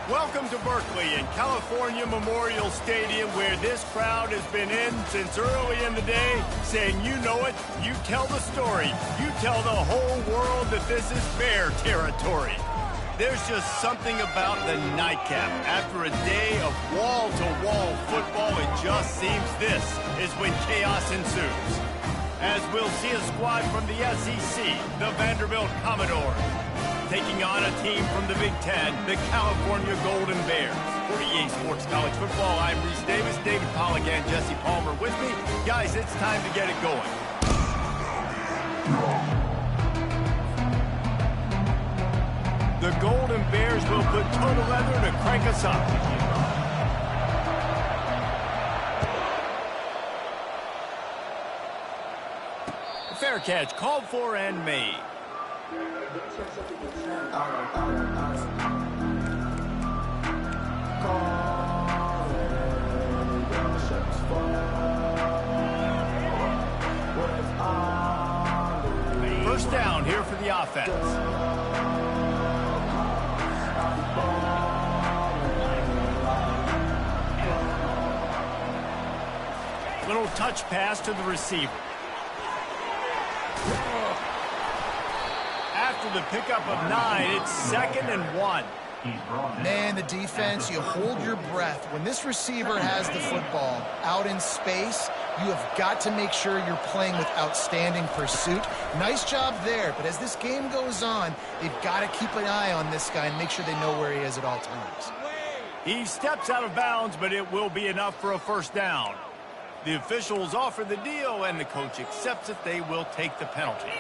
Welcome to Berkeley and California Memorial Stadium, where this crowd has been in since early in the day, saying you know it, you tell the story, you tell the whole world that this is Bear territory. There's just something about the nightcap. After a day of wall-to-wall football, it just seems this is when chaos ensues. As we'll see a squad from the SEC, the Vanderbilt Commodores, taking on a team from the Big Ten, the California Golden Bears. For EA Sports College Football, I'm Reese Davis, David Pollack, and Jesse Palmer with me. Guys, it's time to get it going. The Golden Bears will put total leather to crank us up. Fair catch, called for and made. First down here for the offense. Little touch pass to the receiver. After the pickup of 9, it's 2nd and 1. Man, the defense, you hold your breath. When this receiver has the football out in space, you have got to make sure you're playing with outstanding pursuit. Nice job there, but as this game goes on, they've got to keep an eye on this guy and make sure they know where he is at all times. He steps out of bounds, but it will be enough for a first down. The officials offer the deal, and the coach accepts it. They will take the penalty.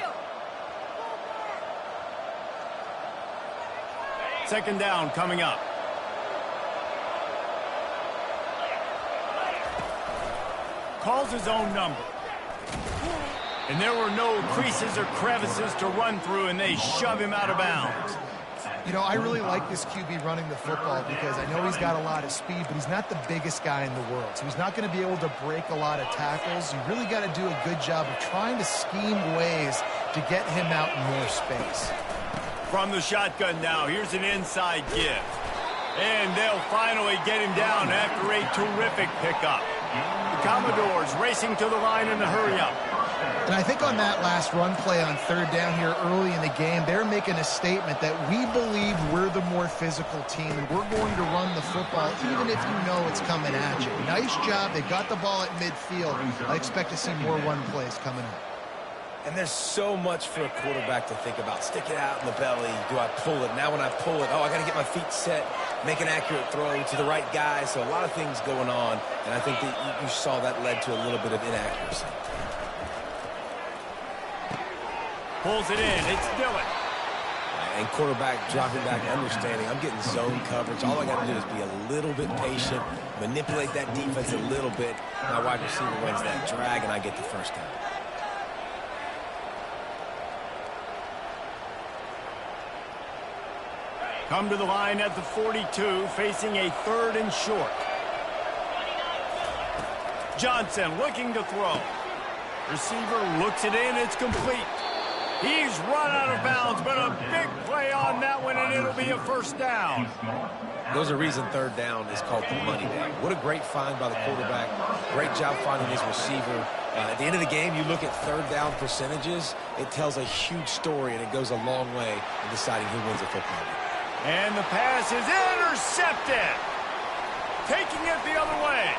Second down coming up. Calls his own number. And there were no creases or crevices to run through, and they shove him out of bounds. You know, I really like this QB running the football because I know he's got a lot of speed, but he's not the biggest guy in the world. So he's not going to be able to break a lot of tackles. You really got to do a good job of trying to scheme ways to get him out in more space. From the shotgun now, here's an inside give. And they'll finally get him down after a terrific pickup. The Commodores racing to the line in a hurry-up. And I think on that last run play on third down here early in the game, they're making a statement that we believe we're the more physical team, and we're going to run the football even if you know it's coming at you. Nice job. They got the ball at midfield. I expect to see more run plays coming up. And there's so much for a quarterback to think about. Stick it out in the belly. Do I pull it? Now when I pull it, I got to get my feet set, make an accurate throw to the right guy. So a lot of things going on, and I think that you saw that led to a little bit of inaccuracy. Pulls it in. It's Dillon. And quarterback dropping back, understanding I'm getting zone coverage. All I got to do is be a little bit patient, manipulate that defense a little bit. My wide receiver runs that drag, and I get the first down. Come to the line at the 42, facing a 3rd and short. Johnson looking to throw. Receiver looks it in, it's complete. He's run out of bounds, but a big play on that one, and it'll be a first down. There's a reason third down is called the money down. What a great find by the quarterback. Great job finding his receiver. At the end of the game, you look at third down percentages, it tells a huge story, and it goes a long way in deciding who wins a football game. And the pass is intercepted. Taking it the other way.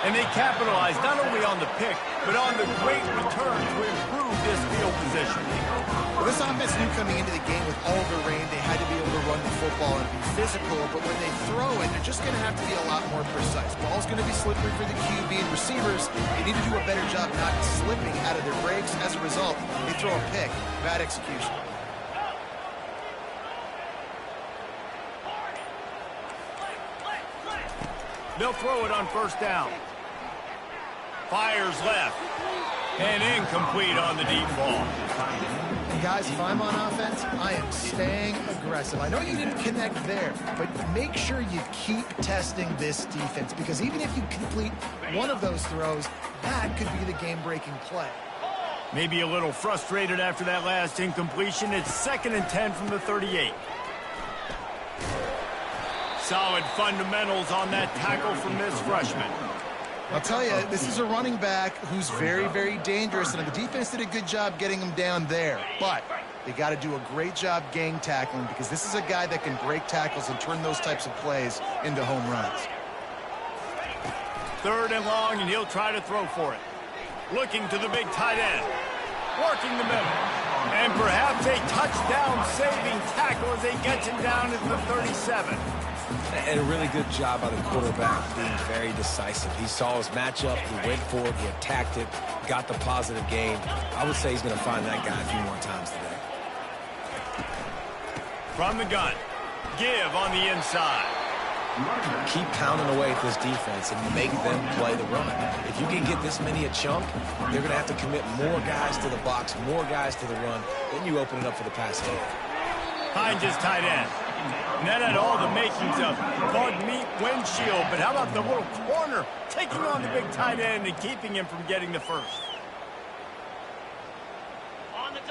And they capitalized not only on the pick, but on the great return to improve this field position. Well, this offense knew coming into the game with all the rain, they had to be able to run the football and be physical, but when they throw it, they're just going to have to be a lot more precise. Ball's going to be slippery for the QB and receivers. They need to do a better job not slipping out of their breaks. As a result, they throw a pick. Bad execution. They'll throw it on first down. Fires left. And incomplete on the deep ball. And guys, if I'm on offense, I am staying aggressive. I know you didn't connect there, but make sure you keep testing this defense, because even if you complete one of those throws, that could be the game-breaking play. Maybe a little frustrated after that last incompletion. It's 2nd and 10 from the 38. Solid fundamentals on that tackle from this freshman. I'll tell you, this is a running back who's very, very dangerous, and the defense did a good job getting him down there. But they got to do a great job gang tackling, because this is a guy that can break tackles and turn those types of plays into home runs. 3rd and long, and he'll try to throw for it. Looking to the big tight end. Working the middle. And perhaps a touchdown-saving tackle as they get him down at the 37. And a really good job by the quarterback being very decisive. He saw his matchup, he went for it, he attacked it, got the positive gain. I would say he's going to find that guy a few more times today. From the gun, give on the inside. Keep pounding away at this defense and make them play the run. If you can get this many a chunk, they're going to have to commit more guys to the box, more guys to the run. Then you open it up for the pass game. Hines is tight end. And that had all the makings of bug meat windshield, but how about the little corner taking on the big tight end and keeping him from getting the first?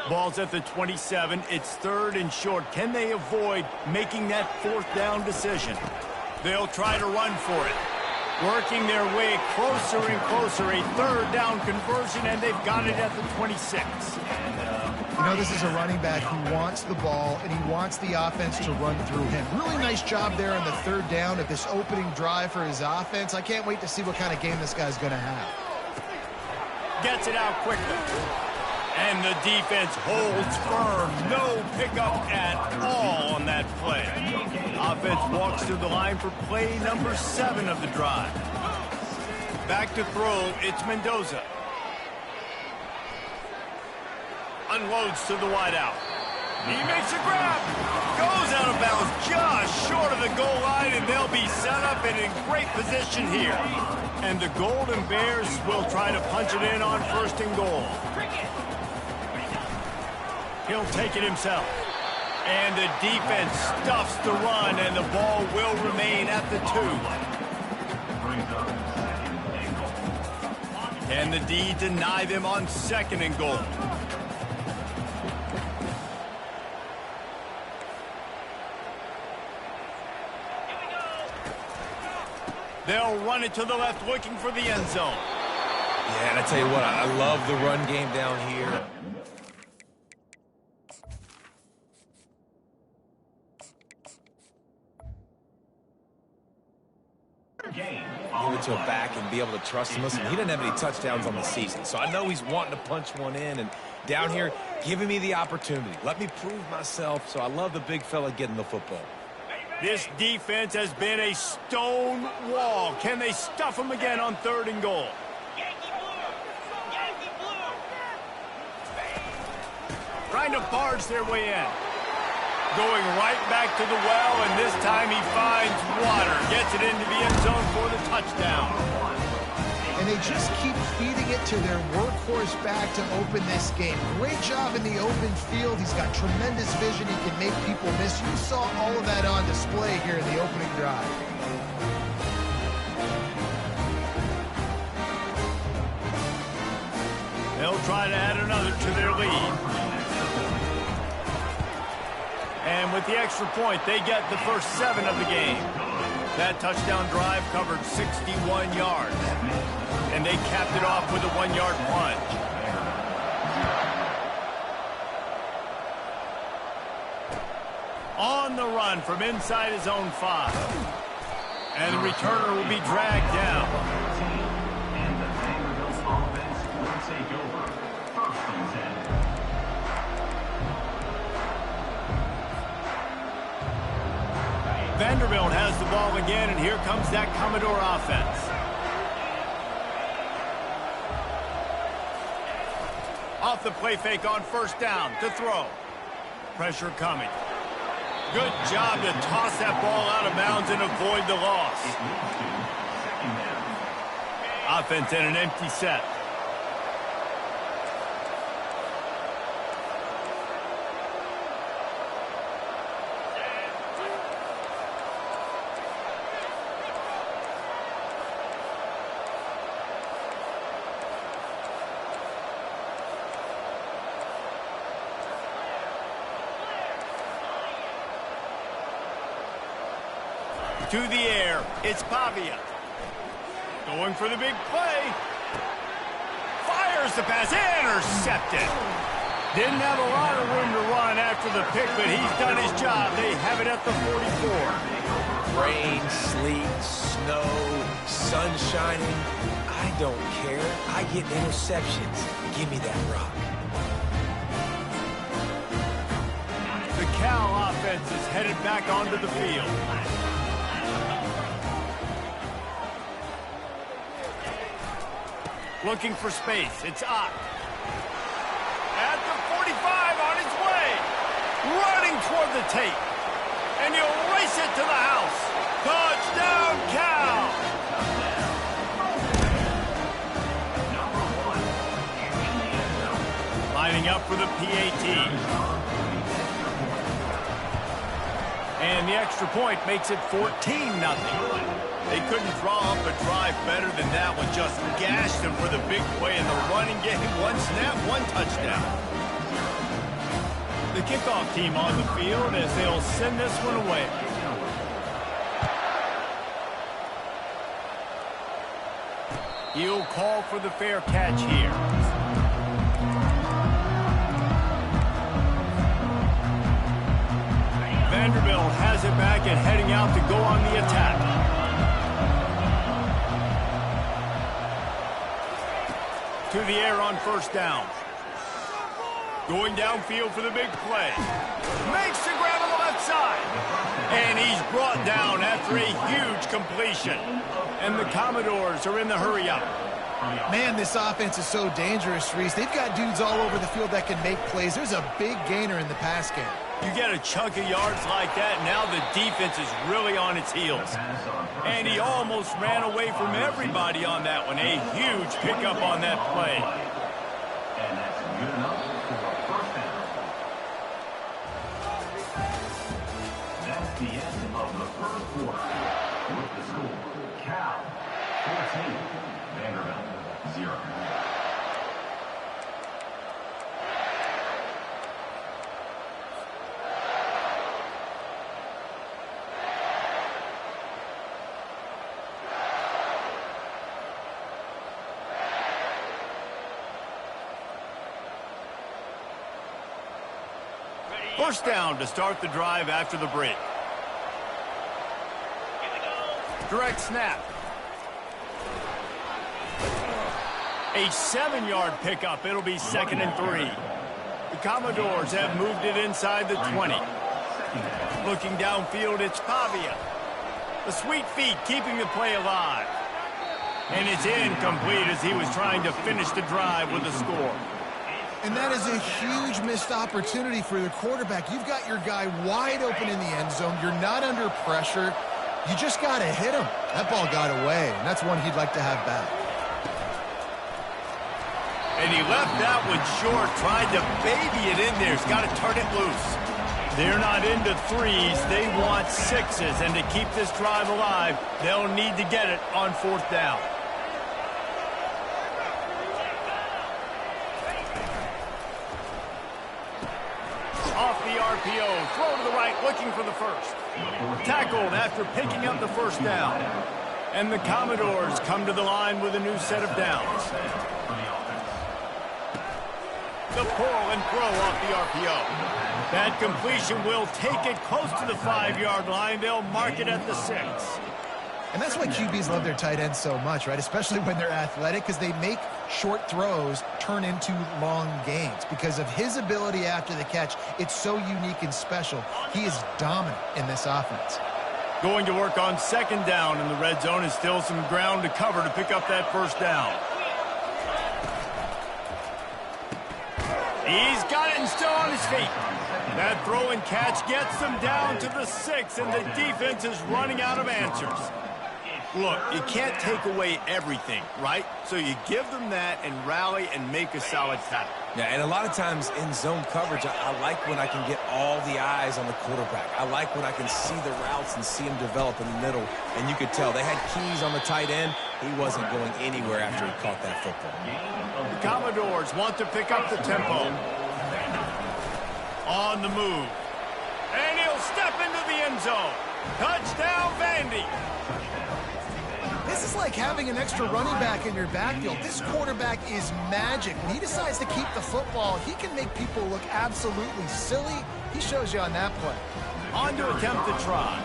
Ball's at the 27. It's 3rd and short. Can they avoid making that 4th down decision? They'll try to run for it. Working their way closer and closer. A 3rd down conversion, and they've got it at the 26. You know, this is a running back who wants the ball, and he wants the offense to run through him. Really nice job there on the 3rd down of this opening drive for his offense. I can't wait to see what kind of game this guy's going to have. Gets it out quickly. And the defense holds firm. No pickup at all on that play. Offense walks through the line for play number 7 of the drive. Back to throw, it's Mendoza. Unloads to the wideout. He makes a grab. Goes out of bounds just short of the goal line, and they'll be set up and in great position here. And the Golden Bears will try to punch it in on 1st and goal. He'll take it himself. And the defense stuffs the run, and the ball will remain at the 2. Can the D deny them on 2nd and goal? They'll run it to the left, looking for the end zone. Yeah, and I tell you what, I love the run game down here. Give it to a back and be able to trust him. Listen, he didn't have any touchdowns on the season, so I know he's wanting to punch one in. And down here, giving me the opportunity. Let me prove myself, so I love the big fella getting the football. This defense has been a stone wall. Can they stuff him again on 3rd and goal? Trying to barge their way in. Going right back to the well, and this time he finds water. Gets it into the end zone for the touchdown. And they just keep feeding it to their workhorse back to open this game. Great job in the open field. He's got tremendous vision. He can make people miss. You saw all of that on display here in the opening drive. They'll try to add another to their lead. And with the extra point, they get the first 7 of the game. That touchdown drive covered 61 yards. And they capped it off with a 1-yard plunge. On the run from inside his own 5. And the returner will be dragged down. And the Vanderbilt offense will take over. 1st and 10. Vanderbilt has the ball again, and here comes that Commodore offense. Off the play fake on 1st down to throw. Pressure coming. Good job to toss that ball out of bounds and avoid the loss. Offense in an empty set. To the air, it's Pavia. Going for the big play. Fires the pass, intercepted. Didn't have a lot of room to run after the pick, but he's done his job. They have it at the 44. Rain, sleet, snow, sun shining. I don't care. I get interceptions. Give me that rock. The Cal offense is headed back onto the field. Looking for space. It's Ott. At the 45 on his way. Running toward the tape. And he'll race it to the house. Touchdown, Cal! Lining up for the PAT. And the extra point makes it 14-0. They couldn't draw up a drive better than that one. Just gashed them for the big play in the running game. One snap, one touchdown. The kickoff team on the field as they'll send this one away. He'll call for the fair catch here. Vanderbilt has it back and heading out to go on the attack. To the air on first down. Going downfield for the big play. Makes the grab on the left side. And he's brought down after a huge completion. And the Commodores are in the hurry-up. Man, this offense is so dangerous, Reese. They've got dudes all over the field that can make plays. There's a big gainer in the pass game. You get a chunk of yards like that, now the defense is really on its heels. And he almost ran away from everybody on that one. A huge pickup on that play. And that's good enough for a first down. That's the end of the first quarter. With the score, Cal 14, Vanderbilt 0. First down to start the drive after the break. Direct snap. A 7-yard pickup. It'll be 2nd and 3. The Commodores have moved it inside the 20. Looking downfield, it's Pavia. The sweet feet keeping the play alive. And it's incomplete as he was trying to finish the drive with a score. And that is a huge missed opportunity for the quarterback. You've got your guy wide open in the end zone. You're not under pressure. You just got to hit him. That ball got away, and that's one he'd like to have back. And he left that one short, tried to baby it in there. He's got to turn it loose. They're not into threes. They want sixes. And to keep this drive alive, they'll need to get it on 4th down. Off the RPO, throw to the right, looking for the first. Tackled after picking up the first down. And the Commodores come to the line with a new set of downs. The pull and throw off the RPO. That completion will take it close to the 5-yard line. They'll mark it at the 6. And that's why QBs love their tight ends so much, right? Especially when they're athletic, because they make short throws turn into long gains. Because of his ability after the catch, it's so unique and special. He is dominant in this offense. Going to work on 2nd down in the red zone. Is still some ground to cover to pick up that first down. He's got it and still on his feet. That throw and catch gets them down to the 6, and the defense is running out of answers. Look, you can't take away everything, right? So you give them that and rally and make a solid tackle. Yeah, and a lot of times in zone coverage, I like when I can get all the eyes on the quarterback. I like when I can see the routes and see him develop in the middle. And you could tell they had keys on the tight end. He wasn't going anywhere after he caught that football. The Commodores want to pick up the tempo. On the move. And he'll step into the end zone. Touchdown, Vandy. This is like having an extra running back in your backfield. This quarterback is magic. When he decides to keep the football, he can make people look absolutely silly. He shows you on that play. On to attempt the try.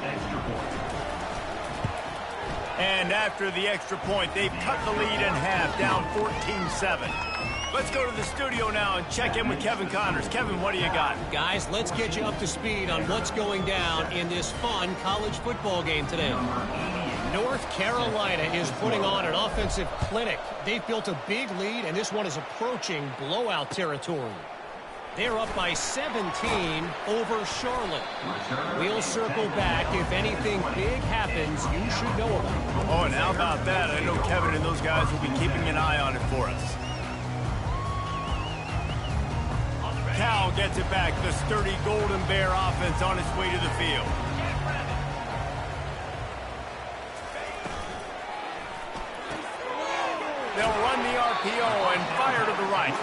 And after the extra point, they've cut the lead in half, down 14-7. Let's go to the studio now and check in with Kevin Connors. Kevin, what do you got? Guys, let's get you up to speed on what's going down in this fun college football game today. North Carolina is putting on an offensive clinic. They've built a big lead, and this one is approaching blowout territory. They're up by 17 over Charlotte. We'll circle back. If anything big happens, you should know about it. Oh, and how about that? I know Kevin and those guys will be keeping an eye on it for us. Cal gets it back. The sturdy Golden Bear offense on its way to the field. They'll run the RPO and fire to the right.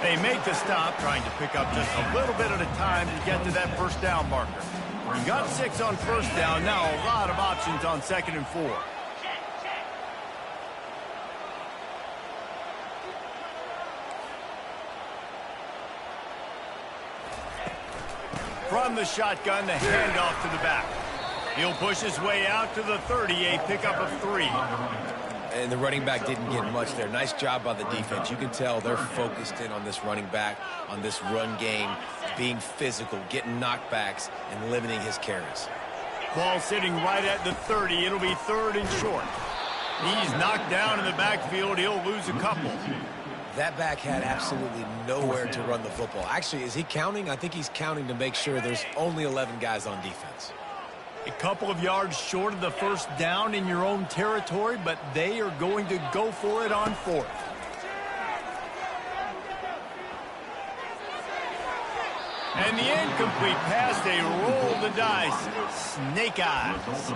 They make the stop, trying to pick up just a little bit at a time to get to that first down marker. You got 6 on first down, now a lot of options on 2nd and 4. From the shotgun, the handoff to the back. He'll push his way out to the 30, a pickup of 3. And the running back didn't get much there. Nice job by the defense. You can tell they're focused in on this running back, on this run game, being physical, getting knockbacks, and limiting his carries. Ball sitting right at the 30. It'll be 3rd and short. He's knocked down in the backfield. He'll lose a couple. That back had absolutely nowhere to run the football. Actually, is he counting? I think he's counting to make sure there's only 11 guys on defense. A couple of yards short of the first down in your own territory, but they are going to go for it on 4th. And the incomplete pass, they roll the dice. Snake eyes.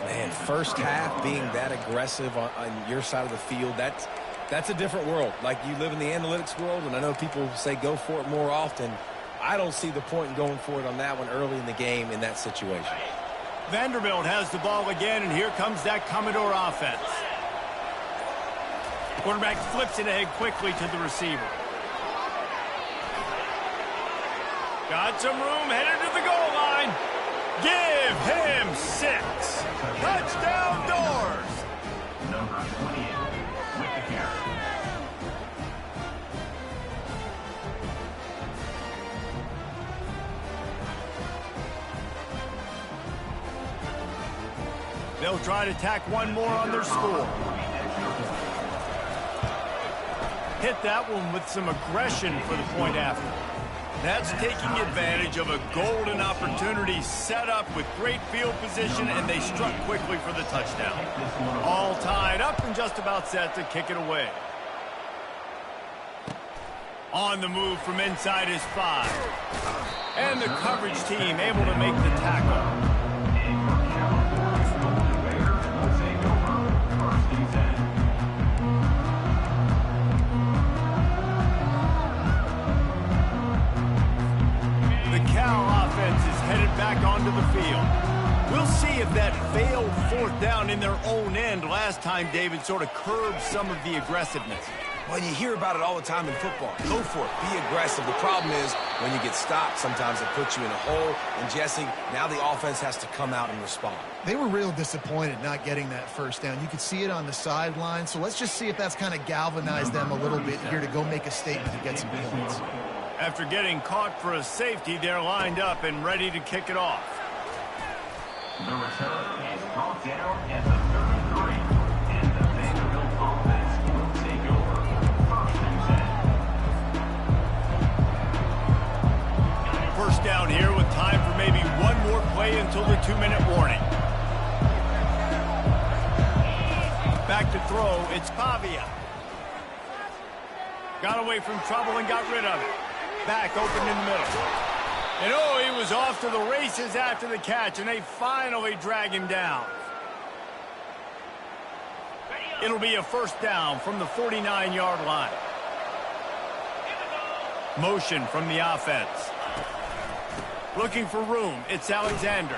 Man, first half being that aggressive on your side of the field, that's a different world. Like, you live in the analytics world, and I know people say go for it more often. I don't see the point in going for it on that one early in the game in that situation. Vanderbilt has the ball again, and here comes that Commodore offense. Quarterback flips it ahead quickly to the receiver. Got some room, headed to the goal line. Give him 6. Touchdown, Doors. Number 28 with the carry. They'll try to tack one more on their score. Hit that one with some aggression for the point after. That's taking advantage of a golden opportunity set up with great field position, and they struck quickly for the touchdown. All tied up and just about set to kick it away. On the move from inside his 5. And the coverage team able to make the tackle. Back onto the field. We'll see if that failed 4th down in their own end last time, David, sort of curbed some of the aggressiveness. Well, you hear about it all the time in football. Go for it. Be aggressive. The problem is when you get stopped, sometimes it puts you in a hole. And, Jesse, now the offense has to come out and respond. They were real disappointed not getting that first down. You could see it on the sideline. So let's just see if that's kind of galvanized them a little bit here to go make a statement and get some points. After getting caught for a safety, they're lined up and ready to kick it off. The return is brought down at the 33, and the Vanderbilt offense will take over 1st and 10. First down here with time for maybe one more play until the 2-minute warning. Back to throw, it's Pavia. Got away from trouble and got rid of it. Back open in the middle. And oh, he was off to the races after the catch, and they finally drag him down. It'll be a first down from the 49-yard line. Motion from the offense. Looking for room, it's Alexander.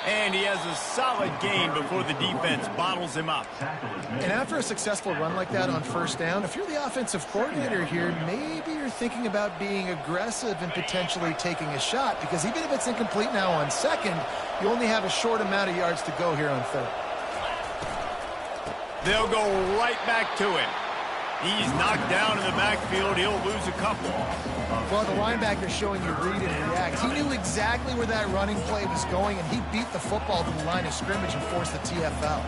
And he has a solid gain before the defense bottles him up. And after a successful run like that on first down, if you're the offensive coordinator here, maybe you're thinking about being aggressive and potentially taking a shot, because even if it's incomplete now on second, you only have a short amount of yards to go here on third. They'll go right back to him. He's knocked down in the backfield. He'll lose a couple. Well, the linebacker's showing you read and react. He knew exactly where that running play was going, and he beat the football to the line of scrimmage and forced the TFL.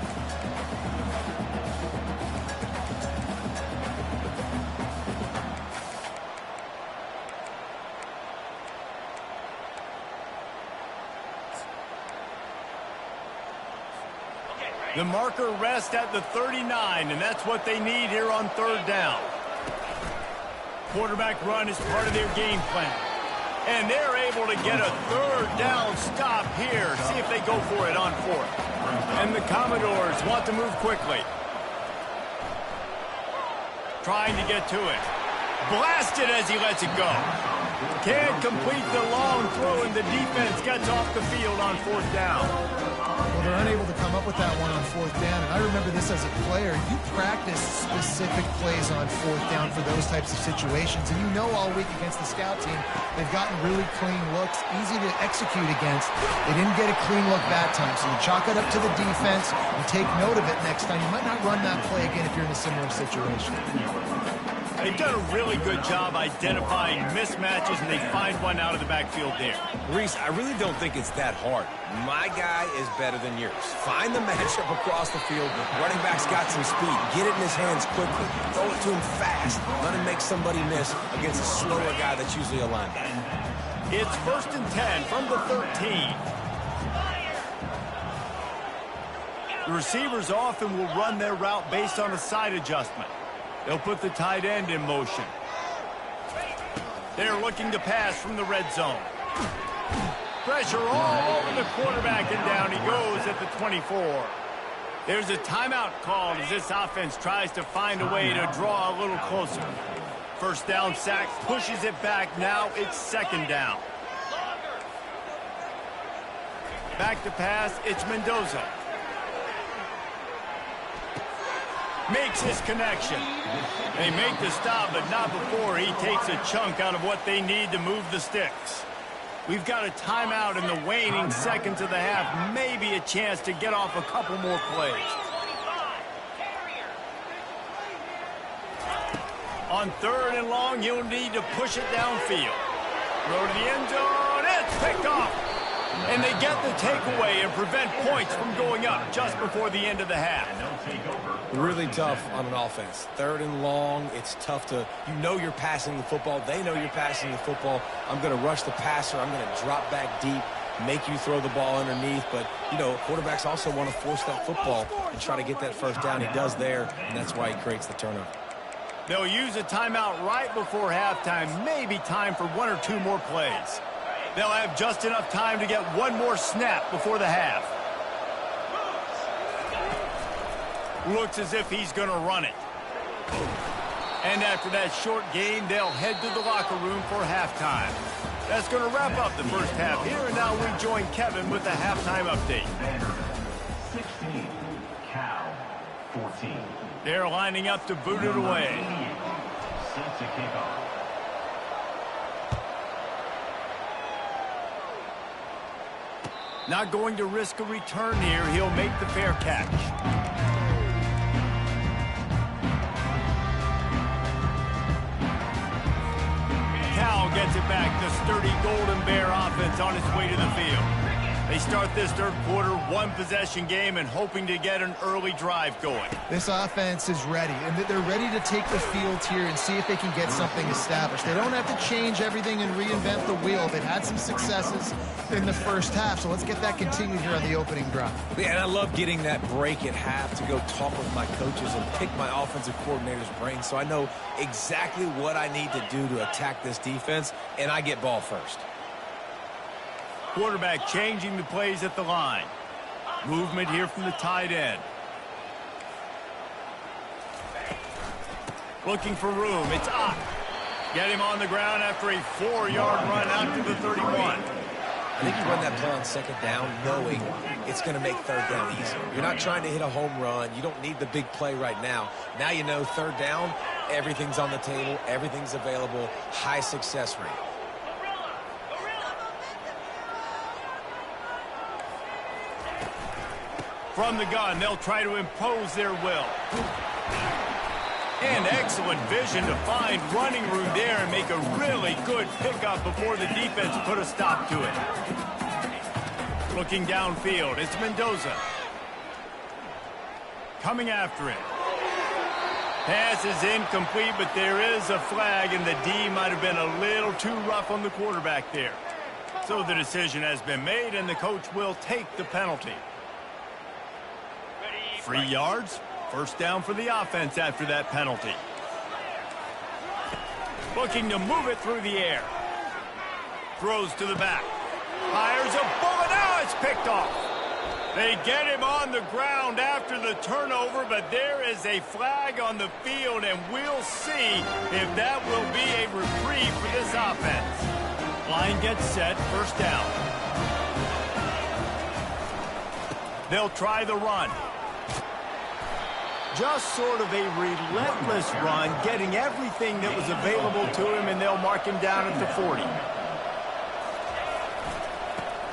The marker rests at the 39, and that's what they need here on third down. Quarterback run is part of their game plan. And they're able to get a third down stop here. See if they go for it on fourth. And the Commodores want to move quickly. Trying to get to it. Blasted as he lets it go. Can't complete the long throw, and the defense gets off the field on fourth down. Well, they're unable to come up with that one on fourth down, and I remember this as a player. You practice specific plays on fourth down for those types of situations, and you know all week against the scout team, they've gotten really clean looks, easy to execute against. They didn't get a clean look that time, so you chalk it up to the defense, you take note of it next time. You might not run that play again if you're in a similar situation. They've done a really good job identifying mismatches, and they find one out of the backfield there. Reese, I really don't think it's that hard. My guy is better than yours. Find the matchup across the field. Running back's got some speed. Get it in his hands quickly. Throw it to him fast. Let him make somebody miss against a slower guy that's usually a linebacker. It's 1st and 10 from the 13. The receivers often will run their route based on a side adjustment. They'll put the tight end in motion. They're looking to pass from the red zone. Pressure all over the quarterback, and down he goes at the 24. There's a timeout called as this offense tries to find a way to draw a little closer. First down sack pushes it back. Now it's second down. Back to pass, it's Mendoza. Makes his connection. They make the stop, but not before he takes a chunk out of what they need to move the sticks. We've got a timeout in the waning seconds of the half. Maybe a chance to get off a couple more plays. On third and long, you'll need to push it downfield. Throw to the end zone. It's picked off. And they get the takeaway and prevent points from going up just before the end of the half. Really tough on an offense. Third and long, it's tough to, you know you're passing the football. They know you're passing the football. I'm going to rush the passer. I'm going to drop back deep, make you throw the ball underneath. But, you know, quarterbacks also want to force that football and try to get that first down. He does there, and that's why he creates the turnover. They'll use a timeout right before halftime. Maybe time for one or two more plays. They'll have just enough time to get one more snap before the half. Looks as if he's going to run it. And after that short gain, they'll head to the locker room for halftime. That's going to wrap up the first half here, and now we join Kevin with the halftime update. 16, Cal 14. They're lining up to boot it away. Set to kick off. Not going to risk a return here. He'll make the fair catch. Cal gets it back. The sturdy Golden Bear offense on its way to the field. They start this third quarter, one-possession game, and hoping to get an early drive going. This offense is ready, and they're ready to take the field here and see if they can get something established. They don't have to change everything and reinvent the wheel. They've had some successes in the first half, so let's get that continued here on the opening drive. Yeah, and I love getting that break at half to go talk with my coaches and pick my offensive coordinator's brain so I know exactly what I need to do to attack this defense, and I get ball first. Quarterback changing the plays at the line. Movement here from the tight end. Looking for room. It's up. Get him on the ground after a 4-yard run out to the 31. I think you run that play on second down knowing it's going to make third down easier. You're not trying to hit a home run. You don't need the big play right now. Now you know third down, everything's on the table, everything's available, high success rate. From the gun, they'll try to impose their will. And excellent vision to find running room there and make a really good pickup before the defense put a stop to it. Looking downfield, it's Mendoza. Coming after it. Pass is incomplete, but there is a flag, and the D might have been a little too rough on the quarterback there. So the decision has been made, and the coach will take the penalty. 3 yards, first down for the offense after that penalty. Looking to move it through the air. Throws to the back. Fires a bullet. Now it's picked off. They get him on the ground after the turnover, but there is a flag on the field, and we'll see if that will be a reprieve for this offense. Line gets set, first down. They'll try the run. Just sort of a relentless run, getting everything that was available to him, and they'll mark him down at the 40.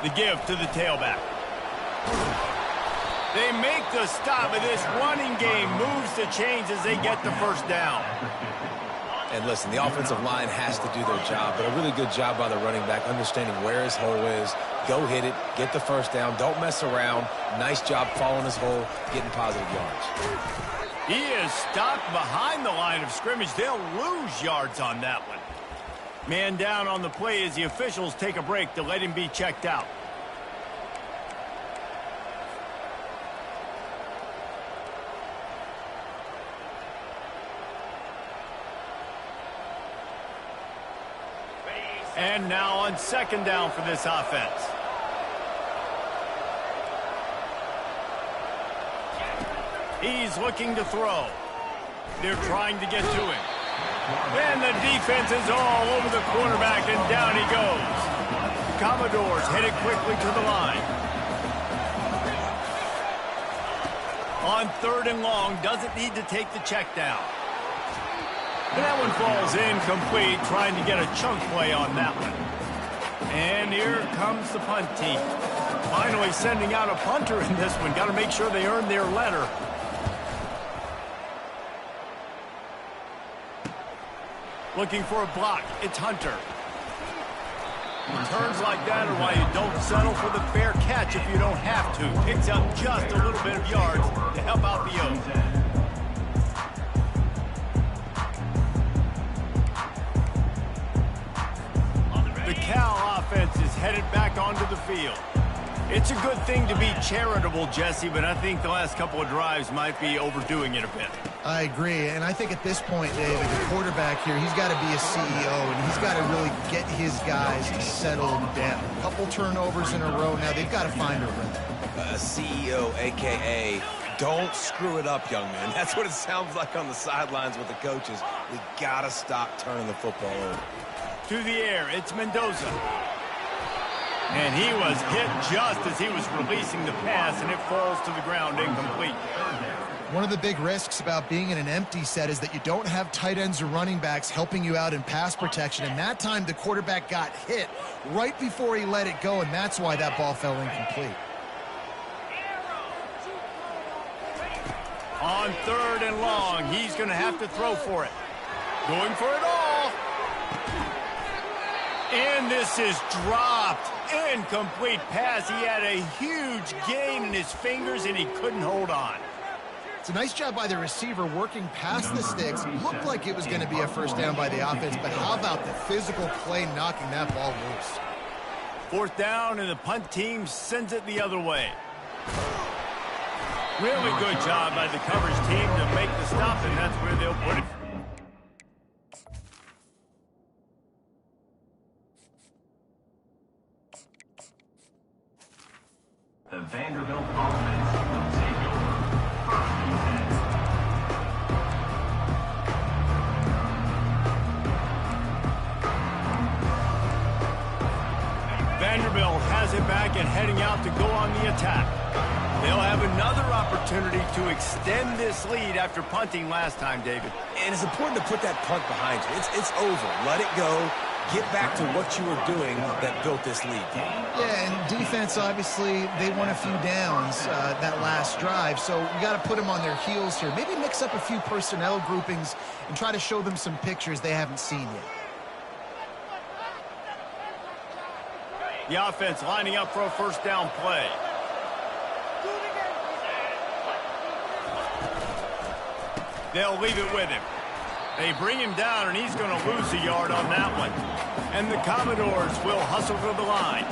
The give to the tailback. They make the stop, and this running game moves the chains as they get the first down. And listen, the offensive line has to do their job, but a really good job by the running back, understanding where his hole is. Go hit it, get the first down, don't mess around. Nice job following his hole, getting positive yards. He is stopped behind the line of scrimmage. They'll lose yards on that one. Man down on the play as the officials take a break to let him be checked out. And now on second down for this offense. He's looking to throw. They're trying to get to him. And the defense is all over the quarterback, and down he goes. Commodores headed quickly to the line. On third and long, doesn't need to take the check down. And that one falls incomplete, trying to get a chunk play on that one. And here comes the punt team. Finally sending out a punter in this one. Got to make sure they earn their letter. Looking for a block. It's Hunter. Turns like that are why you don't settle for the fair catch if you don't have to. Picks up just a little bit of yards to help out the O's. The Cal offense is headed back onto the field. It's a good thing to be charitable, Jesse, but I think the last couple of drives might be overdoing it a bit. I agree, and I think at this point, David, the quarterback here, he's got to be a CEO, and he's got to really get his guys settled down. A couple turnovers in a row now. They've got to find a rhythm. A CEO, a.k.a. don't screw it up, young man. That's what it sounds like on the sidelines with the coaches. We got to stop turning the football over. To the air, it's Mendoza. And he was hit just as he was releasing the pass, and it falls to the ground incomplete. One of the big risks about being in an empty set is that you don't have tight ends or running backs helping you out in pass protection. And that time the quarterback got hit right before he let it go, and that's why that ball fell incomplete. On third and long, he's going to have to throw for it. Going for it all. And this is dropped. Incomplete pass. He had a huge gain in his fingers, and he couldn't hold on. It's a nice job by the receiver working past the sticks. Looked like it was going to be a first down by the offense, but how about the physical play knocking that ball loose? Fourth down, and the punt team sends it the other way. Really good job by the coverage team to make the stop, and that's where they'll put it. The Vanderbilt offense will take over. First and 10. Vanderbilt has it back and heading out to go on the attack. They'll have another opportunity to extend this lead after punting last time, David. And it's important to put that punt behind you. It's over. Let it go. Get back to what you were doing that built this lead. Yeah, and defense, obviously, they won a few downs that last drive, so you got to put them on their heels here. Maybe mix up a few personnel groupings and try to show them some pictures they haven't seen yet. The offense lining up for a first down play. They'll leave it with him. They bring him down, and he's going to lose a yard on that one. And the Commodores will hustle to the line.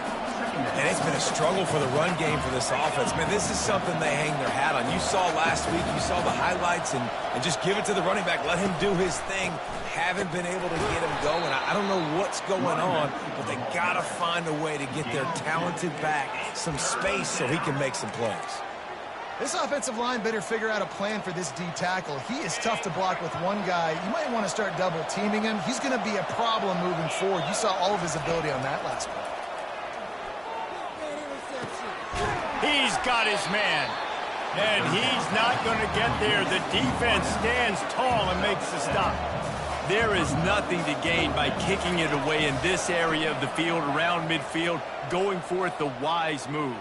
And it's been a struggle for the run game for this offense. Man, this is something they hang their hat on. You saw last week, you saw the highlights, and just give it to the running back. Let him do his thing. Haven't been able to get him going. I don't know what's going on, but they got to find a way to get their talented back some space so he can make some plays. This offensive line better figure out a plan for this D tackle. He is tough to block with one guy. You might want to start double teaming him. He's going to be a problem moving forward. You saw all of his ability on that last one. He's got his man. And he's not going to get there. The defense stands tall and makes the stop. There is nothing to gain by kicking it away in this area of the field around midfield, going for it the wise move.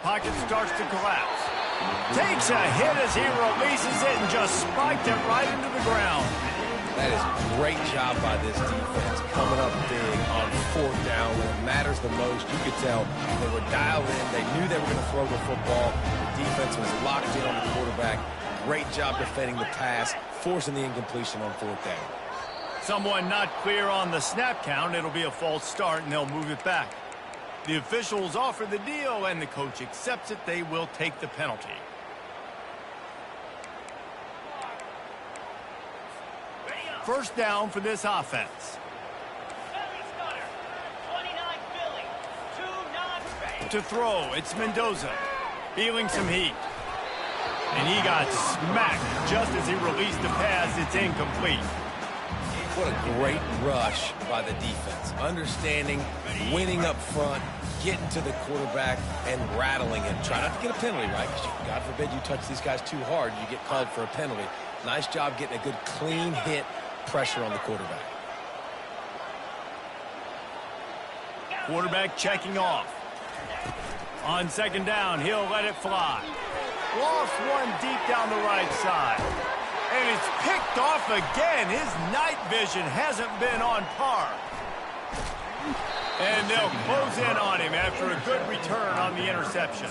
Pocket starts to collapse. Takes a hit as he releases it and just spiked it right into the ground. That is a great job by this defense, coming up big on fourth down when it matters the most. You could tell they were dialed in. They knew they were going to throw the football. The defense was locked in on the quarterback. Great job defending the pass, forcing the incompletion on fourth down. Someone not clear on the snap count. It'll be a false start, and they'll move it back. The officials offer the deal, and the coach accepts it. They will take the penalty. First down for this offense. To throw, it's Mendoza. Feeling some heat. And he got smacked just as he released the pass. It's incomplete. What a great rush by the defense. Understanding, winning up front, getting to the quarterback, and rattling him. Try not to get a penalty, right? Because God forbid you touch these guys too hard, you get called for a penalty. Nice job getting a good clean hit, pressure on the quarterback. Quarterback checking off. On second down, he'll let it fly. Lost one deep down the right side. And it's picked off again. His night vision hasn't been on par. And they'll close in on him after a good return on the interception.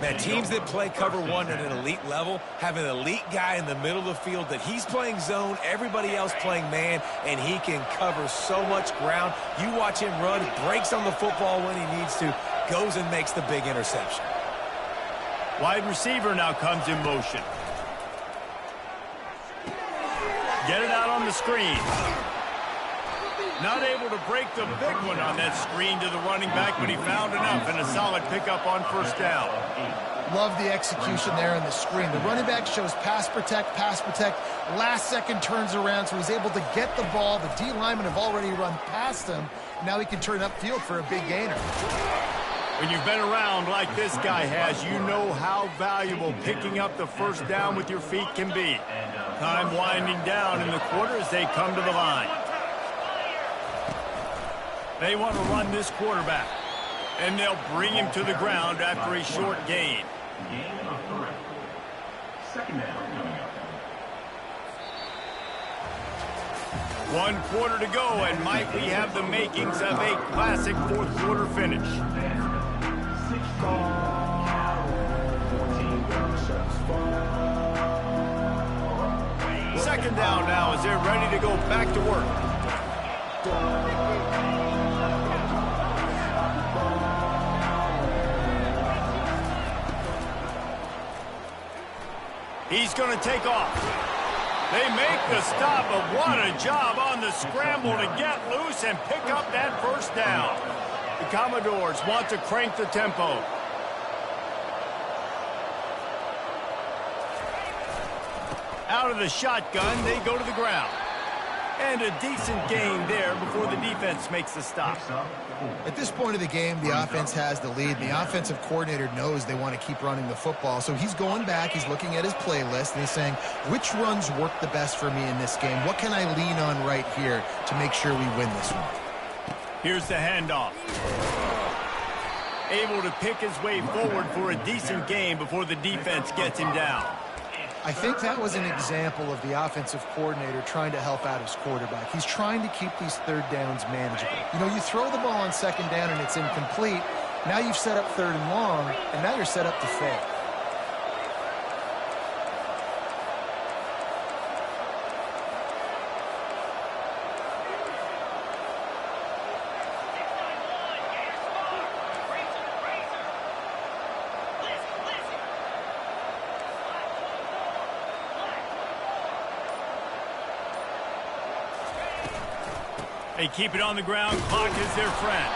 Man, teams that play cover one at an elite level have an elite guy in the middle of the field that he's playing zone, everybody else playing man, and he can cover so much ground. You watch him run, breaks on the football when he needs to, goes and makes the big interception. Wide receiver now comes in motion. Get it out on the screen. Not able to break the big one on that screen to the running back, but he found enough and a solid pickup on first down. Love the execution there on the screen. The running back shows pass protect, last second turns around, so he's able to get the ball. The D linemen have already run past him. Now he can turn upfield for a big gainer. When you've been around like this guy has, you know how valuable picking up the first down with your feet can be. Time winding down in the quarter as they come to the line. They want to run this quarterback, and they'll bring him to the ground after a short gain. Second down coming up. 1 quarter to go, and might we have the makings of a classic fourth quarter finish. Second down now as they're ready to go back to work. He's going to take off. They make the stop, but what a job on the scramble to get loose and pick up that first down. The Commodores want to crank the tempo. Out of the shotgun, they go to the ground. And a decent gain there before the defense makes the stop. At this point of the game, the offense has the lead. The offensive coordinator knows they want to keep running the football. So he's going back, he's looking at his playlist, and he's saying, which runs work the best for me in this game? What can I lean on right here to make sure we win this one? Here's the handoff. Able to pick his way forward for a decent gain before the defense gets him down. I think that was an example of the offensive coordinator trying to help out his quarterback. He's trying to keep these third downs manageable. You know, you throw the ball on second down and it's incomplete. Now you've set up third and long, and now you're set up to fail. They keep it on the ground. Clock is their friend.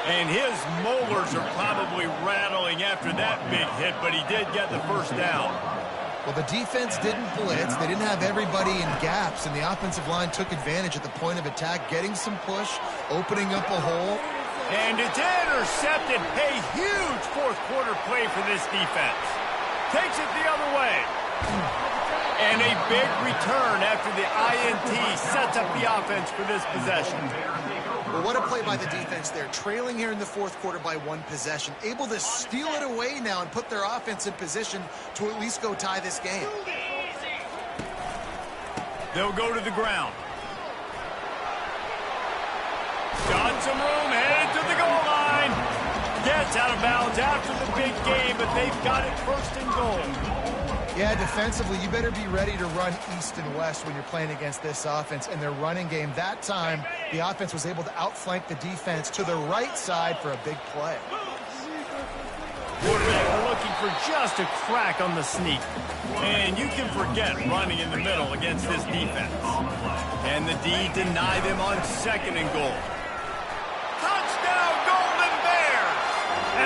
And his molars are probably rattling after that big hit, but he did get the first down. Well, the defense didn't blitz. They didn't have everybody in gaps, and the offensive line took advantage at the point of attack, getting some push, opening up a hole. And it's intercepted. A huge fourth quarter play for this defense. Takes it the other way. And a big return after the INT sets up the offense for this possession. Well, what a play by the defense there. Trailing here in the fourth quarter by one possession. Able to steal it away now and put their offense in position to at least go tie this game. They'll go to the ground. Got some room, headed to the goal line. Gets out of bounds after the big game, but they've got it first and goal. Yeah, defensively, you better be ready to run east and west when you're playing against this offense. And their running game, that time, the offense was able to outflank the defense to the right side for a big play. Quarterback looking for just a crack on the sneak. And you can forget running in the middle against this defense. And the D deny them on second and goal. Touchdown, Golden Bears!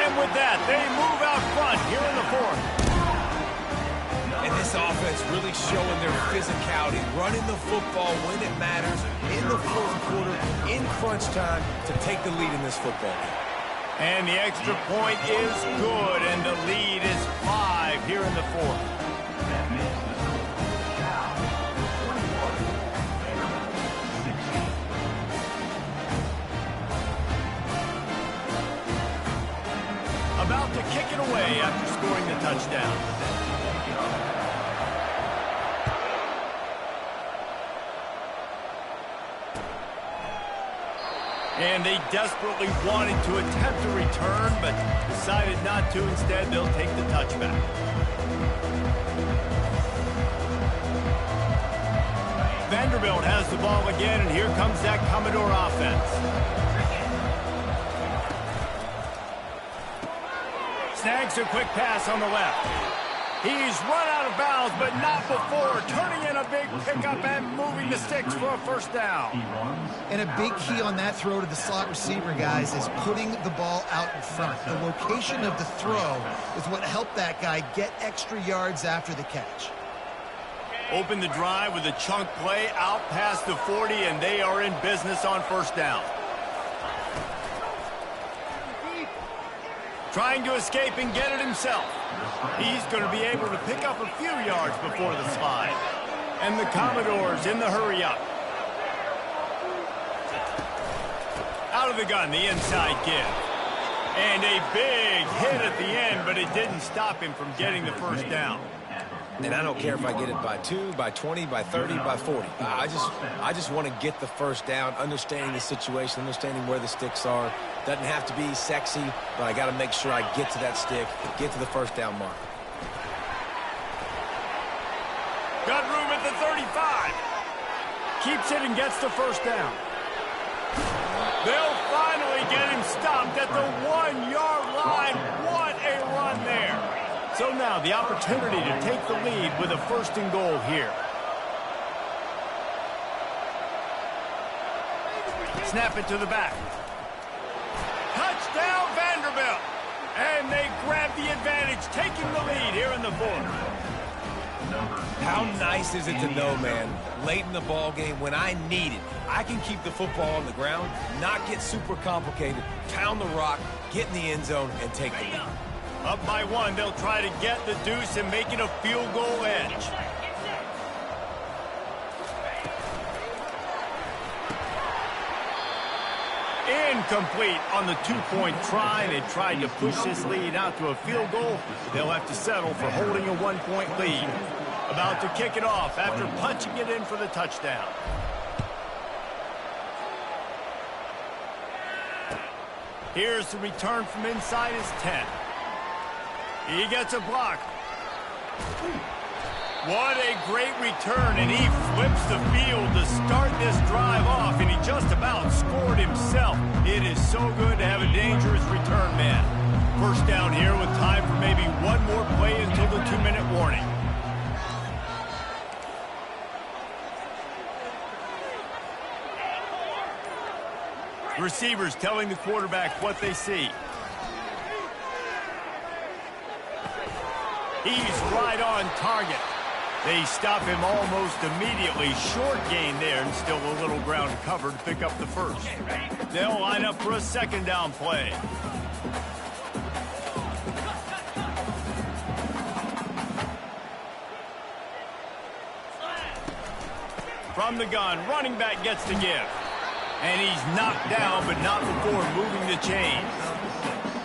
And with that, they move out front here in the fourth. And this offense really showing their physicality, running the football when it matters, in the fourth quarter, in crunch time, to take the lead in this football game. And the extra point is good, and the lead is 5 here in the fourth. About to kick it away after scoring the touchdown. And they desperately wanted to attempt a return, but decided not to. Instead, they'll take the touchback. Vanderbilt has the ball again, and here comes that Commodore offense. Snags a quick pass on the left. He's run out of bounds, but not before turning in a big pickup and moving the sticks for a first down. And a big key on that throw to the slot receiver, guys, is putting the ball out in front. The location of the throw is what helped that guy get extra yards after the catch. Open the drive with a chunk play out past the 40, and they are in business on first down. Trying to escape and get it himself. He's going to be able to pick up a few yards before the slide. And the Commodores in the hurry-up. Out of the gun, the inside give. And a big hit at the end, but it didn't stop him from getting the first down. And I don't care if I get it by 2, by 20, by 30, by 40. I just want to get the first down, understanding the situation, understanding where the sticks are. Doesn't have to be sexy, but I got to make sure I get to that stick, get to the first down mark. Got room at the 35. Keeps it and gets the first down. They'll finally get him stopped at the 1-yard line. What a run there. So now the opportunity to take the lead with a first and goal here. Snap it to the back. Touchdown Vanderbilt. And they grab the advantage, taking the lead here in the fourth. How nice is it to know, man, late in the ball game when I need it, I can keep the football on the ground, not get super complicated, pound the rock, get in the end zone, and take the lead. Up by one, they'll try to get the deuce and make it a field goal edge. Incomplete on the two-point try. They tried to push this lead out to a field goal. They'll have to settle for holding a one-point lead. About to kick it off after punching it in for the touchdown. Here's the return from inside his 10. He gets a block. What a great return, and he flips the field to start this drive off, and he just about scored himself. It is so good to have a dangerous return man. First down here with time for maybe one more play until the 2-minute warning. Receivers telling the quarterback what they see. He's right on target. They stop him almost immediately. Short gain there, and still a little ground to cover to pick up the first. They'll line up for a second down play. From the gun, running back gets the give. And he's knocked down, but not before moving the chains.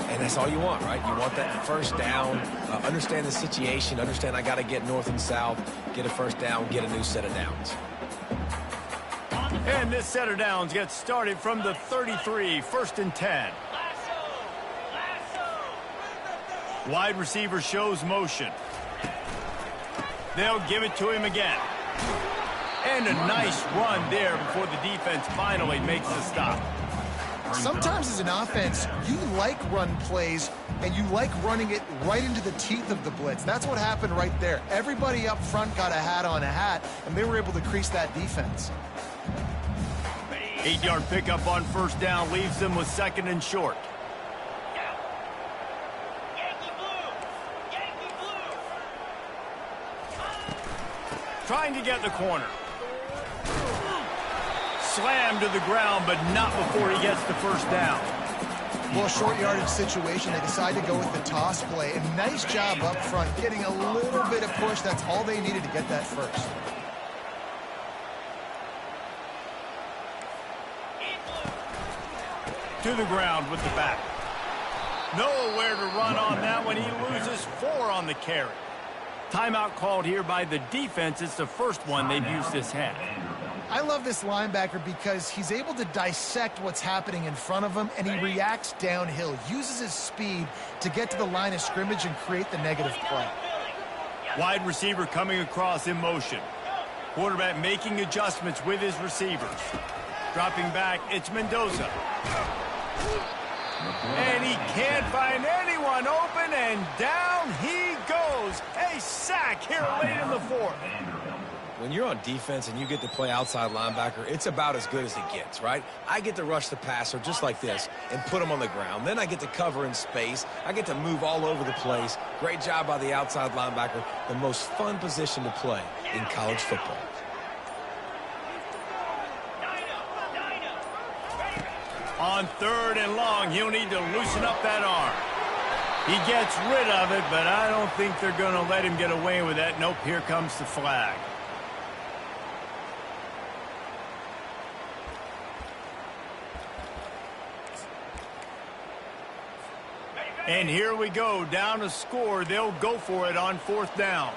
And that's all you want, right? You want that first down, understand the situation, understand I got to get north and south, get a first down, get a new set of downs. And this set of downs gets started from the 33, first and 10. Wide receiver shows motion. They'll give it to him again. And a nice run there before the defense finally makes the stop. Sometimes as an offense, you like run plays, and you like running it right into the teeth of the blitz. That's what happened right there. Everybody up front got a hat on a hat, and they were able to crease that defense. 8-yard pickup on first down leaves them with second and short. Trying to get the corner. Slammed to the ground, but not before he gets the first down. Well, short yardage situation, they decide to go with the toss play. And nice job up front, getting a little bit of push. That's all they needed to get that first. To the ground with the back. Nowhere to run on that one. He loses 4 on the carry. Timeout called here by the defense. It's the first one they've used this half. I love this linebacker because he's able to dissect what's happening in front of him, and he reacts downhill, uses his speed to get to the line of scrimmage and create the negative play. Wide receiver coming across in motion. Quarterback making adjustments with his receivers. Dropping back, it's Mendoza. And he can't find anyone open, and down he goes. A sack here late in the fourth. When you're on defense and you get to play outside linebacker, it's about as good as it gets, right? I get to rush the passer just like this and put him on the ground. Then I get to cover in space. I get to move all over the place. Great job by the outside linebacker. The most fun position to play in college football. On third and long, he'll need to loosen up that arm. He gets rid of it, but I don't think they're going to let him get away with that. Nope, here comes the flag. And here we go, down a score. They'll go for it on fourth down.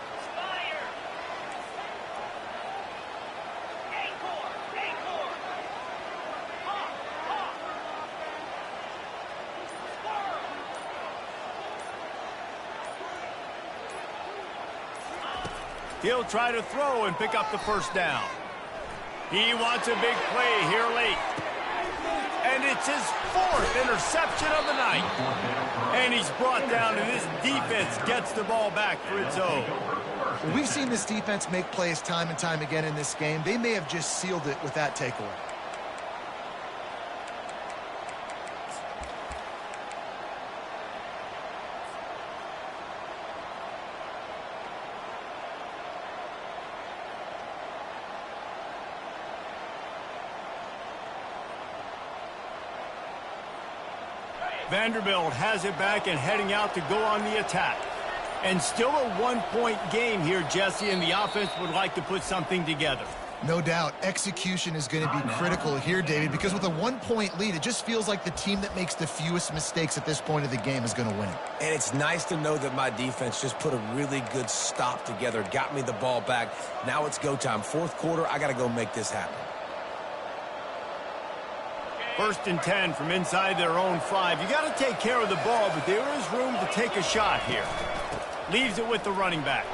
He'll try to throw and pick up the first down. He wants a big play here late. And it's his 4th interception of the night. And he's brought down, and this defense gets the ball back for its own. Well, we've seen this defense make plays time and time again in this game. They may have just sealed it with that takeaway. Vanderbilt has it back and heading out to go on the attack. And still a one-point game here, Jesse, and the offense would like to put something together. No doubt, execution is going to be critical here, David, because with a one-point lead, it just feels like the team that makes the fewest mistakes at this point of the game is going to win it. And it's nice to know that my defense just put a really good stop together, got me the ball back. Now it's go time. Fourth quarter, I got to go make this happen. 1st and 10 from inside their own 5. You got to take care of the ball, but there is room to take a shot here. Leaves it with the running back.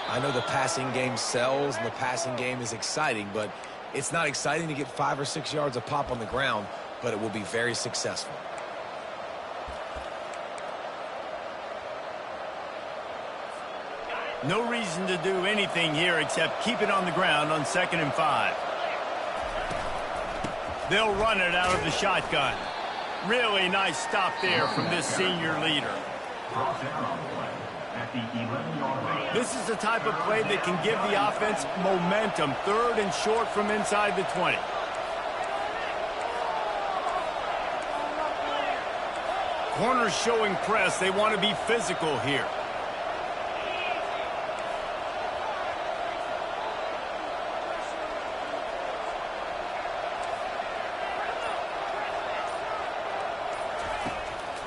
I know the passing game sells and the passing game is exciting, but it's not exciting to get 5 or 6 yards a pop on the ground, but it will be very successful. No reason to do anything here except keep it on the ground on 2nd and 5. They'll run it out of the shotgun. Really nice stop there from this senior leader. This is the type of play that can give the offense momentum. 3rd and short from inside the 20. Corners showing press. They want to be physical here.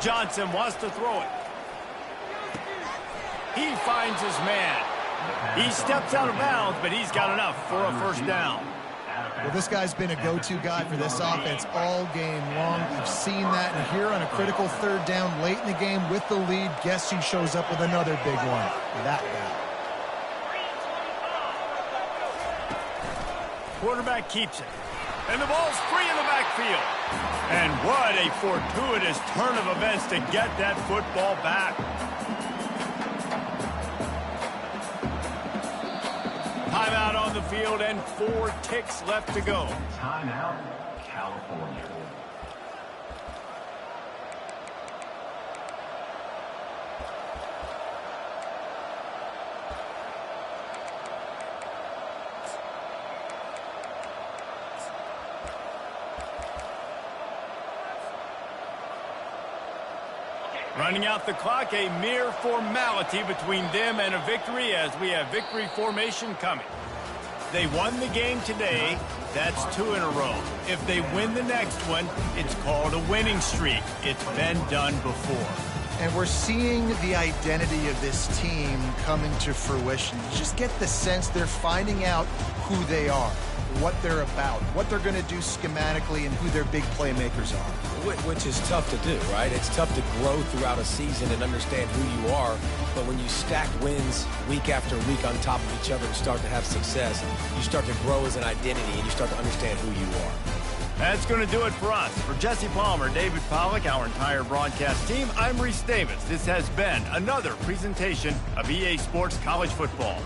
Johnson wants to throw it. He finds his man. He steps out of bounds, but he's got enough for a 1st down. Well, this guy's been a go-to guy for this offense all game long. We've seen that, and here on a critical 3rd down late in the game with the lead, guess who shows up with another big one? That guy. Quarterback keeps it. And the ball's free in the backfield. And what a fortuitous turn of events to get that football back. Timeout on the field and 4 ticks left to go. Timeout, California. Running out the clock, a mere formality between them and a victory as we have victory formation coming. They won the game today. That's 2 in a row. If they win the next one, it's called a winning streak. It's been done before. And we're seeing the identity of this team coming to fruition. You just get the sense they're finding out who they are, what they're about, what they're going to do schematically, and who their big playmakers are. Which is tough to do, right? It's tough to grow throughout a season and understand who you are. But when you stack wins week after week on top of each other and start to have success, you start to grow as an identity and you start to understand who you are. That's going to do it for us. For Jesse Palmer, David Pollack, our entire broadcast team, I'm Reese Davis. This has been another presentation of EA Sports College Football.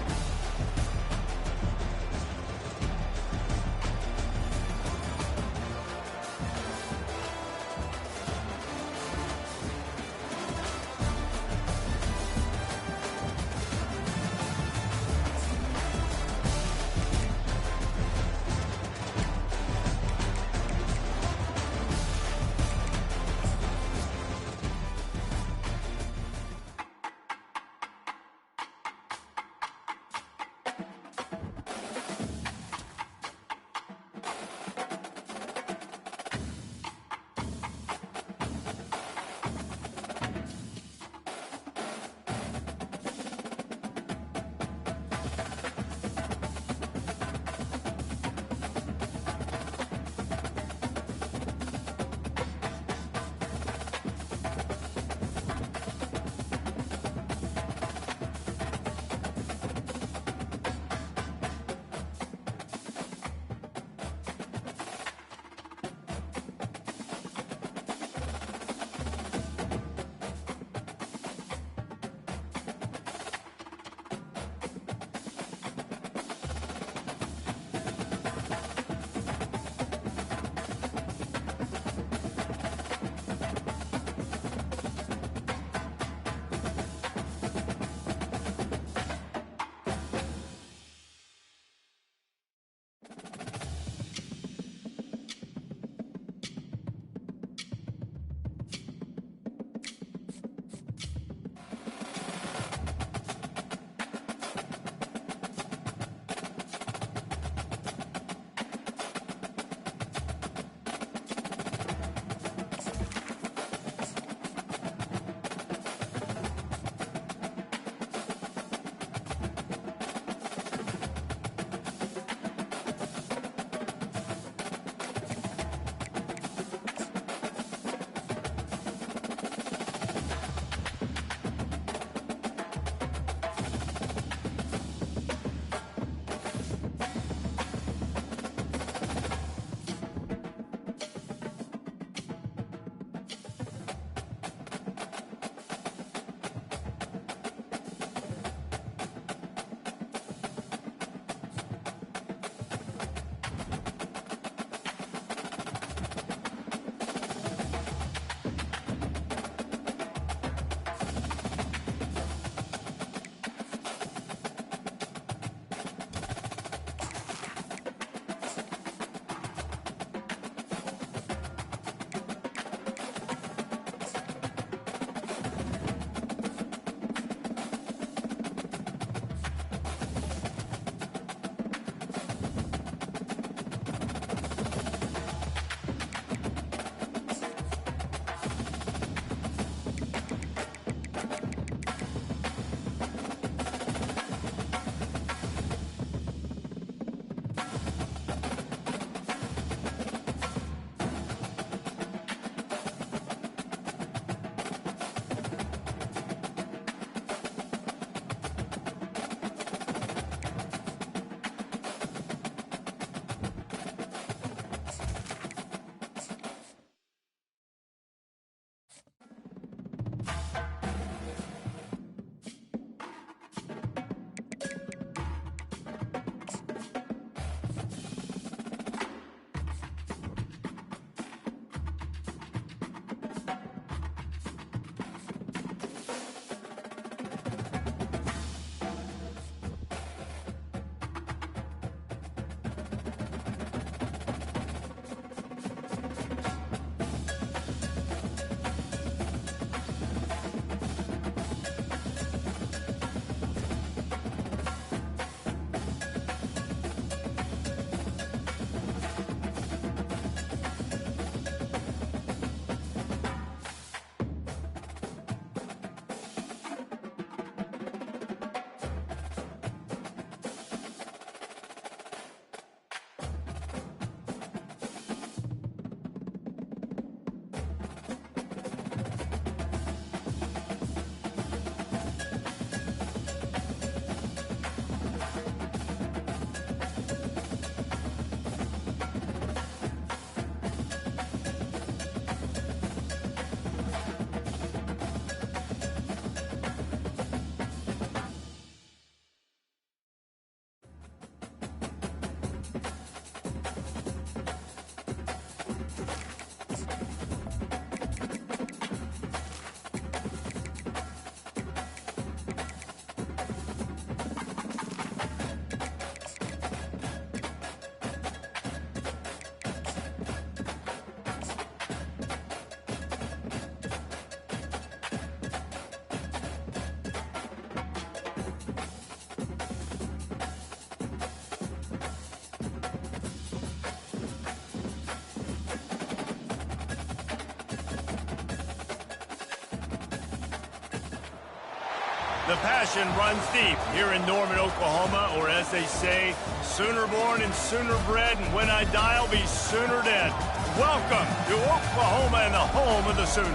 The passion runs deep here in Norman, Oklahoma, or as they say, sooner born and sooner bred, and when I die, I'll be sooner dead. Welcome to Oklahoma and the home of the Sooners.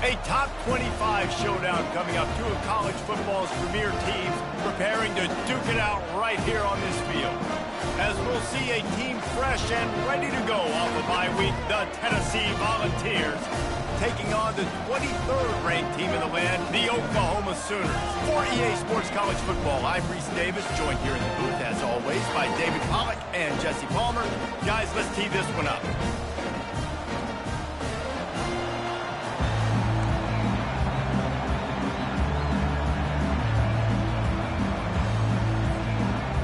A top 25 showdown coming up. Two of college football's premier teams preparing to duke it out right here on this field. As we'll see a team fresh and ready to go off the bye week, the Tennessee Volunteers, taking on the 23rd ranked team in the land, the Oklahoma Sooners. For EA Sports College Football, I'm Reese Davis, joined here in the booth, as always, by David Pollack and Jesse Palmer. Guys, let's tee this one up.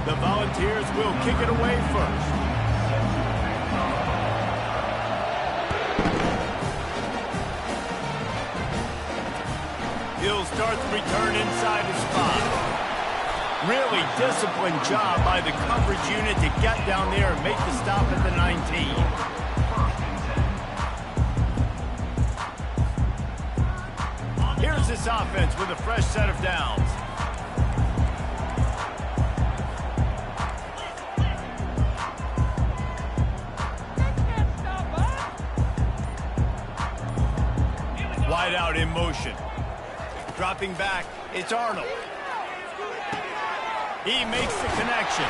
The Volunteers will kick it away first. He'll start the return inside his spot. Really disciplined job by the coverage unit to get down there and make the stop at the 19. Here's this offense with a fresh set of downs. Wide out in motion. Dropping back, it's Arnold. He makes the connection.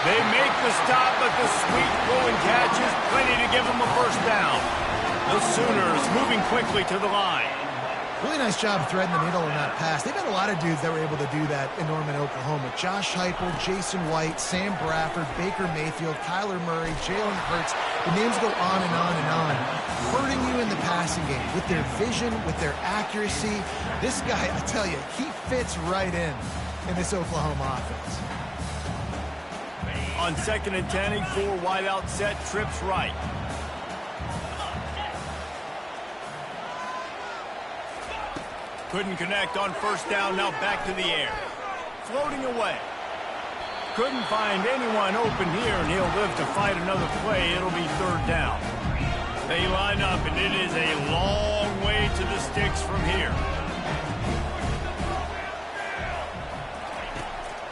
They make the stop, but the sweet throwing catch is plenty to give them a first down. The Sooners moving quickly to the line. Really nice job threading the needle in that pass. They've had a lot of dudes that were able to do that in Norman, Oklahoma. Josh Heupel, Jason White, Sam Bradford, Baker Mayfield, Kyler Murray, Jalen Hurts. The names go on and on and on. Hurting you in the passing game with their vision, with their accuracy. This guy, I tell you, he fits right in this Oklahoma offense. On 2nd and 10, 4 wide out set, trips right. Couldn't connect on first down, now back to the air. Floating away. Couldn't find anyone open here, and he'll live to fight another play. It'll be 3rd down. They line up, and it is a long way to the sticks from here.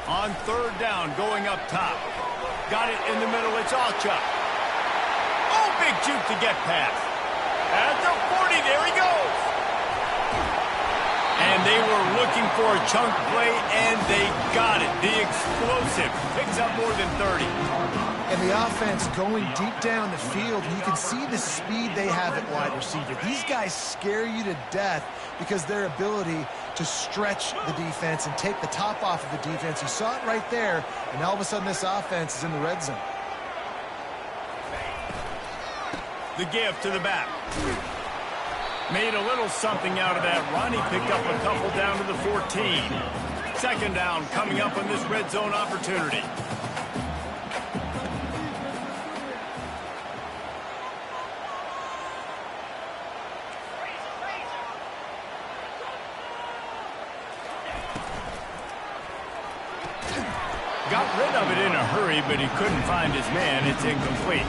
On 3rd down, going up top. Got it in the middle, it's Alchuk. Oh, big juke to get past. At the 40, there he goes. And they were looking for a chunk play, and they got it. The explosive picks up more than 30. And the offense going deep down the field, and you can see the speed they have at wide receiver. These guys scare you to death because their ability to stretch the defense and take the top off of the defense. You saw it right there, and all of a sudden this offense is in the red zone. The give to the back. Made a little something out of that run. He picked up a couple down to the 14. 2nd down coming up on this red zone opportunity. Got rid of it in a hurry, but he couldn't find his man. It's incomplete.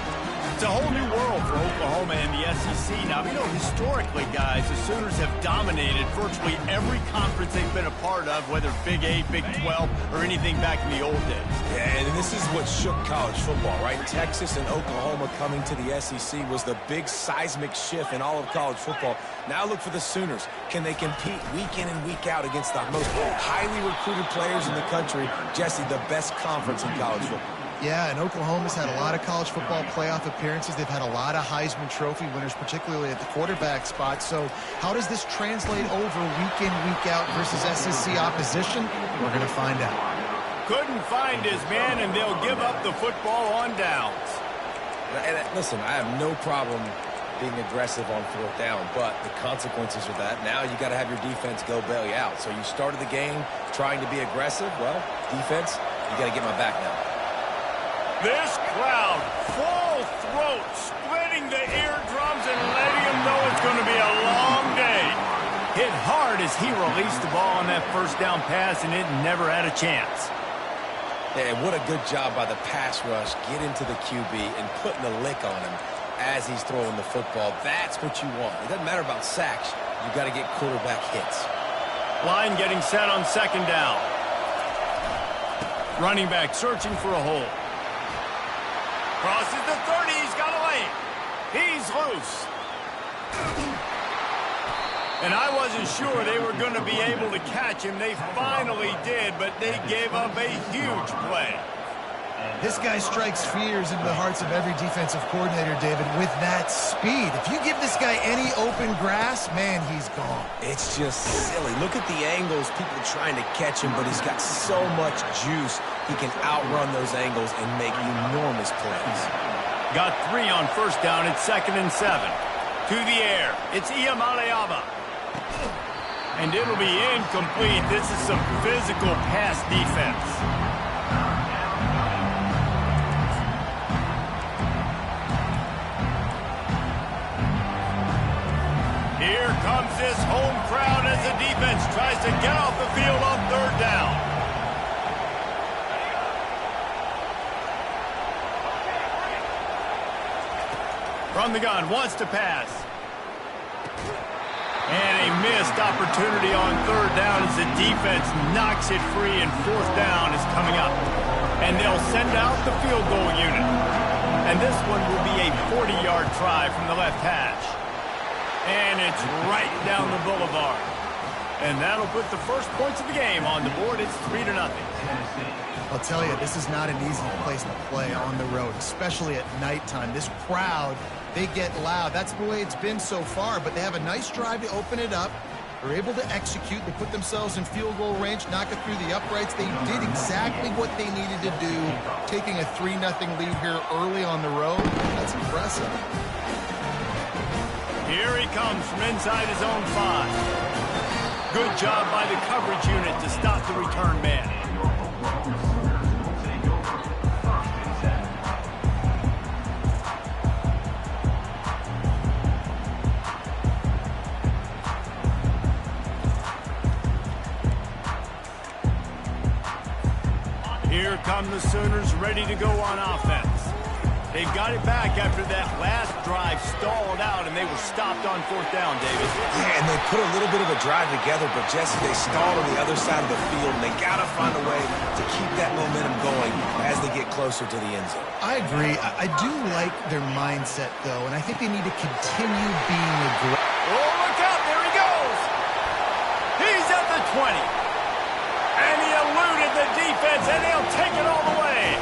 It's a whole new world for Oklahoma and the SEC. Now, you know, historically, guys, the Sooners have dominated virtually every conference they've been a part of, whether Big 8, Big 12, or anything back in the old days. Yeah, and this is what shook college football, right? Texas and Oklahoma coming to the SEC was the big seismic shift in all of college football. Now look for the Sooners. Can they compete week in and week out against the most highly recruited players in the country? Jesse, the best conference in college football. Yeah, and Oklahoma's had a lot of college football playoff appearances. They've had a lot of Heisman Trophy winners, particularly at the quarterback spot. So how does this translate over week in, week out versus SEC opposition? We're going to find out. Couldn't find his man, and they'll give up the football on downs. And listen, I have no problem being aggressive on 4th down, but the consequences of that, now you got to have your defense go bail you out. So you started the game trying to be aggressive. Well, defense, you got to get my back now. This crowd, full throat, splitting the eardrums and letting them know it's going to be a long day. Hit hard as he released the ball on that first down pass, and it never had a chance. Yeah, what a good job by the pass rush. Get into the QB and putting a lick on him as he's throwing the football. That's what you want. It doesn't matter about sacks. You got to get quarterback hits. Line getting set on second down. Running back searching for a hole. Crosses the 30. He's got a lane. He's loose. And I wasn't sure they were going to be able to catch him. They finally did, but they gave up a huge play. This guy strikes fears into the hearts of every defensive coordinator, David, with that speed. If you give this guy any open grass, man, he's gone. It's just silly. Look at the angles, people trying to catch him, but he's got so much juice. He can outrun those angles and make enormous plays. Got 3 on first down. It's 2nd and 7. To the air. It's Iamaleava. And it'll be incomplete. This is some physical pass defense. Here comes this home crowd as the defense tries to get off the field on 3rd down. From the gun, wants to pass. And a missed opportunity on 3rd down as the defense knocks it free, and 4th down is coming up. And they'll send out the field goal unit. And this one will be a 40-yard try from the left hash. And it's right down the boulevard. And that'll put the first points of the game on the board. It's 3-0. I'll tell you, this is not an easy place to play on the road, especially at nighttime. This crowd, they get loud. That's the way it's been so far, but they have a nice drive to open it up. They're able to execute. They put themselves in field goal range, knock it through the uprights. They did exactly what they needed to do, taking a 3-0 lead here early on the road. That's impressive. Here he comes from inside his own 5. Good job by the coverage unit to stop the return man. Here come the Sooners ready to go on offense. They've got it back after that last drive stalled out, and they were stopped on 4th down, David. Yeah, and they put a little bit of a drive together, but Jesse, they stalled on the other side of the field, and they got to find a way to keep that momentum going as they get closer to the end zone. I agree. I do like their mindset, though, and I think they need to continue being aggressive. Oh, look out. There he goes. He's at the 20. And he eluded the defense, and they'll take it all the way.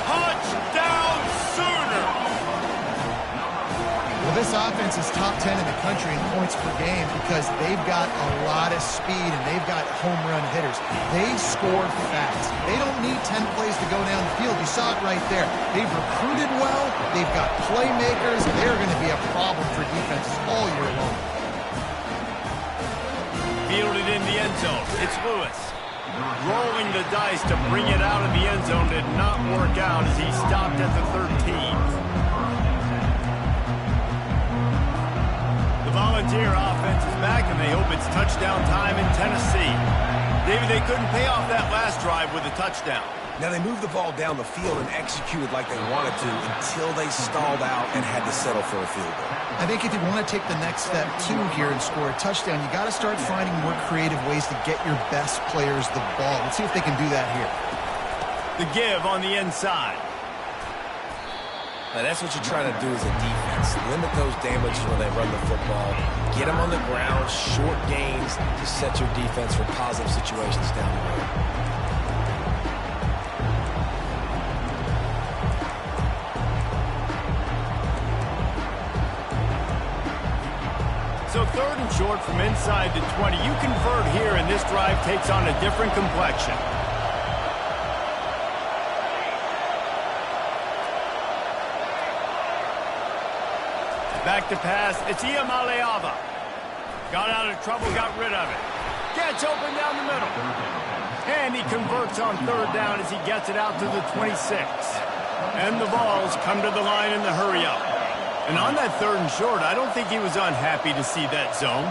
Touchdown, Sooners! Well, this offense is top 10 in the country in points per game because they've got a lot of speed and they've got home run hitters. They score fast. They don't need 10 plays to go down the field. You saw it right there. They've recruited well. They've got playmakers. They're going to be a problem for defenses all year long. Fielded in the end zone. It's Lewis. Rolling the dice to bring it out of the end zone did not work out as he stopped at the 13. The Volunteer offense is back, and they hope it's touchdown time in Tennessee. David, they couldn't pay off that last drive with a touchdown. Now, they moved the ball down the field and executed like they wanted to until they stalled out and had to settle for a field goal. I think if you want to take the next step, too, here and score a touchdown, you got to start finding more creative ways to get your best players the ball. Let's see if they can do that here. The give on the inside. Now, that's what you're trying to do as a defense. Limit those damages when they run the football. Get them on the ground, short gains to set your defense for positive situations down the road. So 3rd and short from inside the 20. You convert here, and this drive takes on a different complexion. Back to pass. It's Iamaleava. Got out of trouble, got rid of it. Gets open down the middle. And he converts on 3rd down as he gets it out to the 26. And the balls come to the line in the hurry-up. And on that 3rd and short, I don't think he was unhappy to see that zone.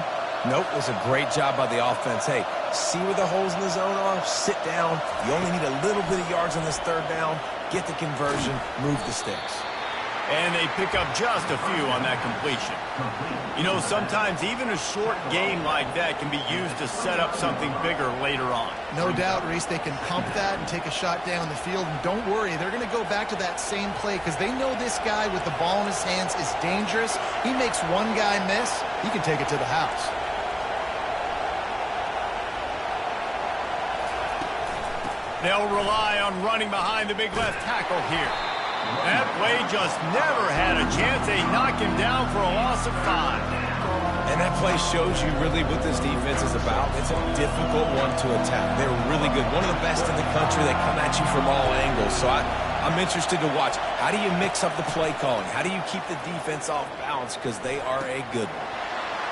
Nope, it was a great job by the offense. Hey, see where the holes in the zone are, sit down. You only need a little bit of yards on this 3rd down. Get the conversion, move the sticks. And they pick up just a few on that completion. You know, sometimes even a short game like that can be used to set up something bigger later on. No doubt, Reese, they can pump that and take a shot down the field. And don't worry, they're going to go back to that same play because they know this guy with the ball in his hands is dangerous. He makes one guy miss, he can take it to the house. They'll rely on running behind the big left tackle here. That play just never had a chance. They knock him down for a loss of 5. And that play shows you really what this defense is about. It's a difficult one to attack. They're really good. One of the best in the country. They come at you from all angles. So I'm interested to watch. How do you mix up the play calling? How do you keep the defense off balance? Because they are a good one.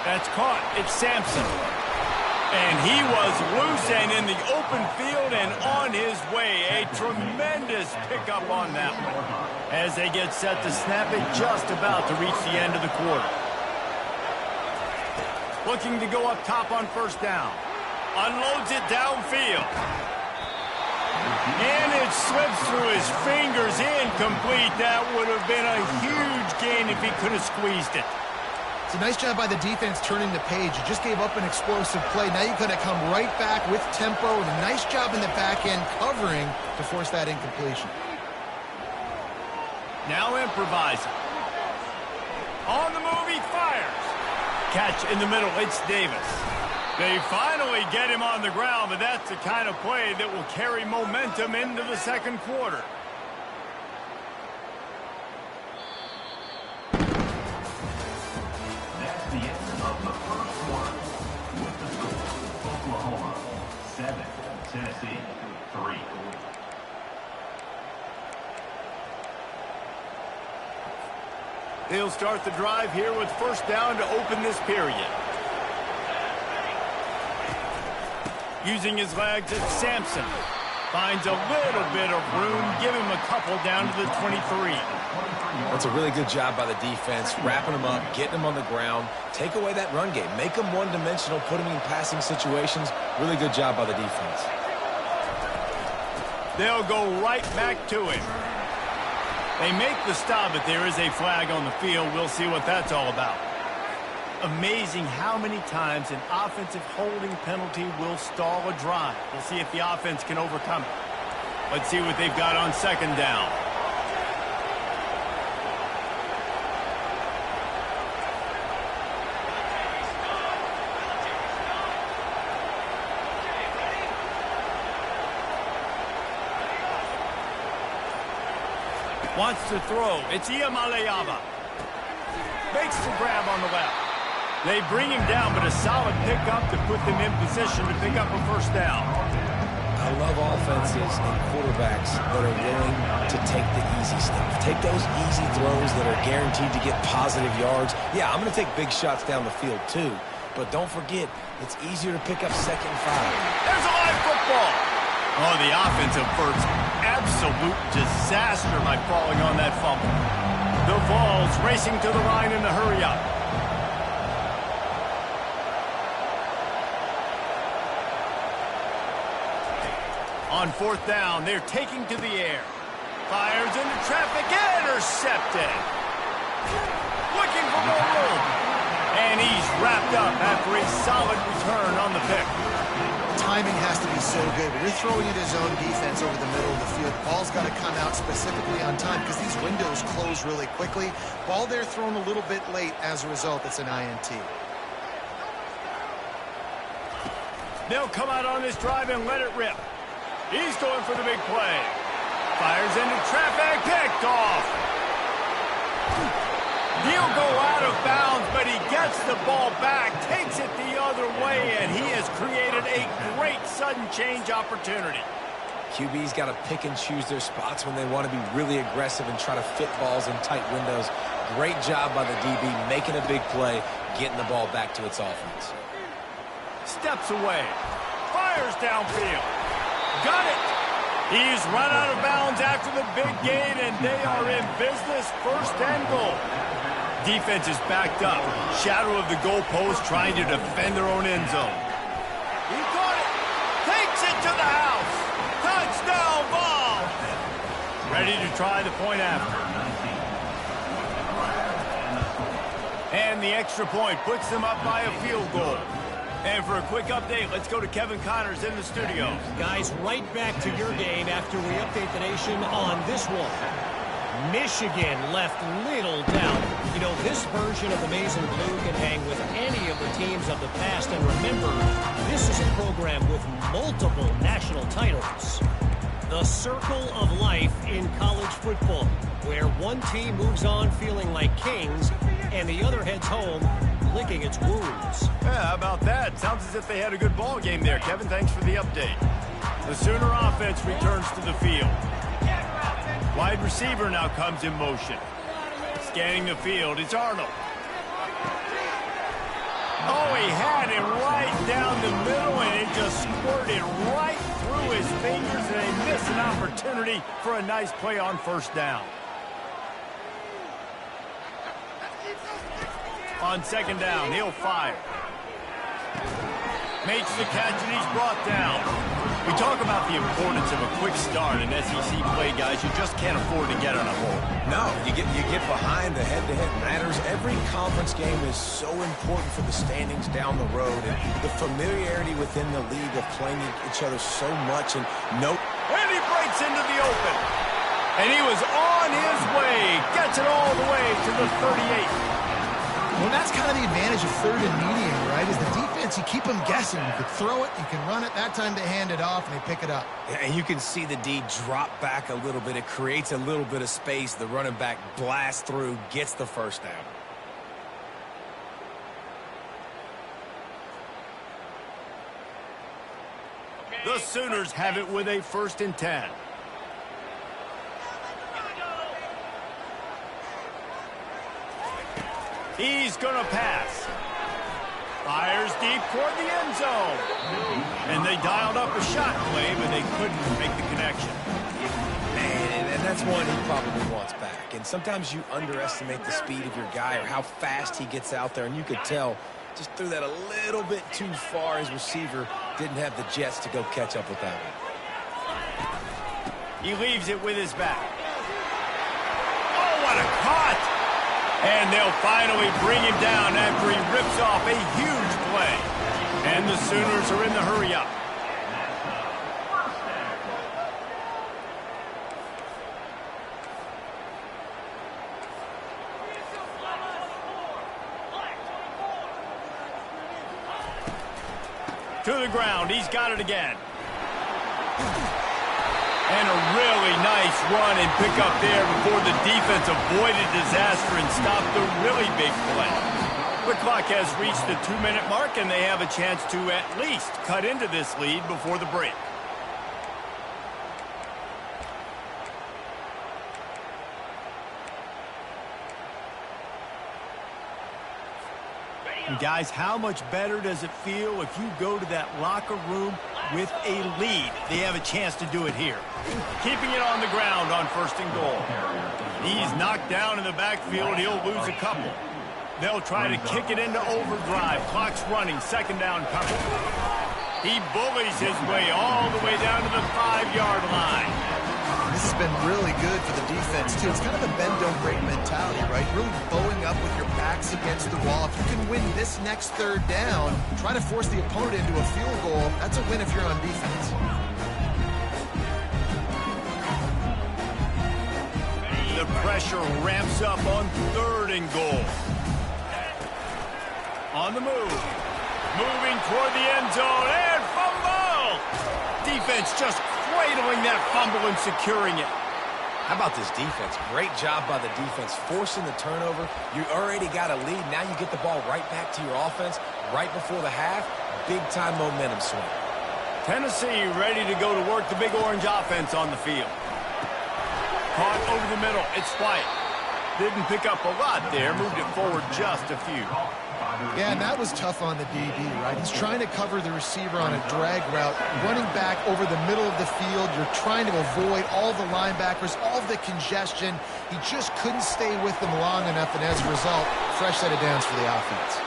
That's caught. It's Sampson. And he was loose and in the open field and on his way. A tremendous pickup on that one. As they get set to snap it, just about to reach the end of the quarter. Looking to go up top on first down. Unloads it downfield. And it slips through his fingers, incomplete. That would have been a huge gain if he could have squeezed it. It's a nice job by the defense turning the page. You just gave up an explosive play. Now you got to come right back with tempo and a nice job in the back end covering to force that incompletion. Now improvising. On the move, he fires. Catch in the middle, it's Davis. They finally get him on the ground, but that's the kind of play that will carry momentum into the second quarter. That's the end of the first quarter. With the score, Oklahoma 7, Tennessee 3. They'll start the drive here with first down to open this period. Using his legs, it's Sampson. Finds a little bit of room. Give him a couple down to the 23. That's a really good job by the defense, wrapping them up, getting them on the ground. Take away that run game. Make them one-dimensional, put them in passing situations. Really good job by the defense. They'll go right back to him. They make the stop, but there is a flag on the field. We'll see what that's all about. Amazing how many times an offensive holding penalty will stall a drive. We'll see if the offense can overcome it. Let's see what they've got on second down. Wants to throw. It's Iamaleava. Makes the grab on the left. They bring him down, but a solid pickup to put them in position to pick up a first down. I love offenses and quarterbacks that are willing to take the easy stuff. Take those easy throws that are guaranteed to get positive yards. Yeah, I'm going to take big shots down the field too. But don't forget, it's easier to pick up second and 5. There's a live football. Oh, the offensive first. Absolute disaster by falling on that fumble. The Vols racing to the line in the hurry up. On fourth down, they're taking to the air. Fires into traffic, intercepted. Looking for more room. And he's wrapped up after a solid return on the pick. Timing has to be so good. But you're throwing at his own defense over the middle of the field. The ball's got to come out specifically on time because these windows close really quickly. Ball there thrown a little bit late. As a result, it's an INT. They'll come out on this drive and let it rip. He's going for the big play. Fires into traffic, picked off. He'll go out of bounds, but he gets the ball back, takes it the other way, and he has created a great sudden change opportunity. QB's got to pick and choose their spots when they want to be really aggressive and try to fit balls in tight windows. Great job by the DB, making a big play, getting the ball back to its offense. Steps away. Fires downfield. Got it. He's run out of bounds after the big gain, and they are in business, first and goal. Defense is backed up. Shadow of the goalpost trying to defend their own end zone. He caught it. Takes it to the house. Touchdown ball. Ready to try the point after. And the extra point puts them up by a field goal. And for a quick update, let's go to Kevin Connors in the studio. Guys, right back to your game after we update the nation on this one. Michigan left little doubt. You know, this version of the Maize and Blue can hang with any of the teams of the past. And remember, this is a program with multiple national titles. The circle of life in college football, where one team moves on feeling like kings and the other heads home licking its wounds. Yeah, how about that? Sounds as if they had a good ball game there. Kevin, thanks for the update. The Sooner offense returns to the field. Wide receiver now comes in motion. Scanning the field, it's Arnold. Oh, he had it right down the middle, and it just squirted right through his fingers, and they missed an opportunity for a nice play on first down. On second down, he'll fire. Makes the catch, and he's brought down. We talk about the importance of a quick start in SEC play, guys. You just can't afford to get on a hole. No, you get behind. The head-to-head matters. Every conference game is so important for the standings down the road, and the familiarity within the league of playing each other so much. And he breaks into the open. And he was on his way. Gets it all the way to the 38. Well, that's kind of the advantage of third and medium, right? Is the defense, you keep them guessing. You can throw it, you can run it. That time they hand it off, and they pick it up. And you can see the D drop back a little bit. It creates a little bit of space. The running back blasts through, gets the first down. The Sooners have it with a 1st and 10. He's going to pass. Fires deep toward the end zone. And they dialed up a shot play, but they couldn't make the connection. Man, and that's one he probably wants back. And sometimes you underestimate the speed of your guy or how fast he gets out there. And you could tell just threw that a little bit too far. His receiver didn't have the jets to go catch up with that one. He leaves it with his back. Oh, what a cut! And they'll finally bring him down after he rips off a huge play. And the Sooners are in the hurry-up. To the ground. He's got it again. And a really nice run and pick up there before the defense avoided disaster and stopped the really big play. The clock has reached the 2-minute mark, and they have a chance to at least cut into this lead before the break. And guys, how much better does it feel if you go to that locker room with a lead? They have a chance to do it here. Keeping it on the ground on 1st and goal. He's knocked down in the backfield. He'll lose a couple. They'll try to kick it into overdrive. Clock's running. 2nd down coming. He bullies his way all the way down to the 5-yard line. This has been really good for the defense, too. It's kind of a bend-don't-break mentality, right? Really bowing up with your backs against the wall. If you can win this next 3rd down, try to force the opponent into a field goal, that's a win if you're on defense. The pressure ramps up on 3rd and goal. On the move. Moving toward the end zone, and fumble! Defense just cradling that fumble and securing it. How about this defense? Great job by the defense, forcing the turnover. You already got a lead. Now you get the ball right back to your offense right before the half. Big-time momentum swing. Tennessee ready to go to work the Big Orange offense on the field. Caught over the middle. It's White. Didn't pick up a lot there. Moved it forward just a few. Yeah, and that was tough on the DB, right? He's trying to cover the receiver on a drag route, running back over the middle of the field. You're trying to avoid all the linebackers, all the congestion. He just couldn't stay with them long enough, and as a result, fresh set of downs for the offense.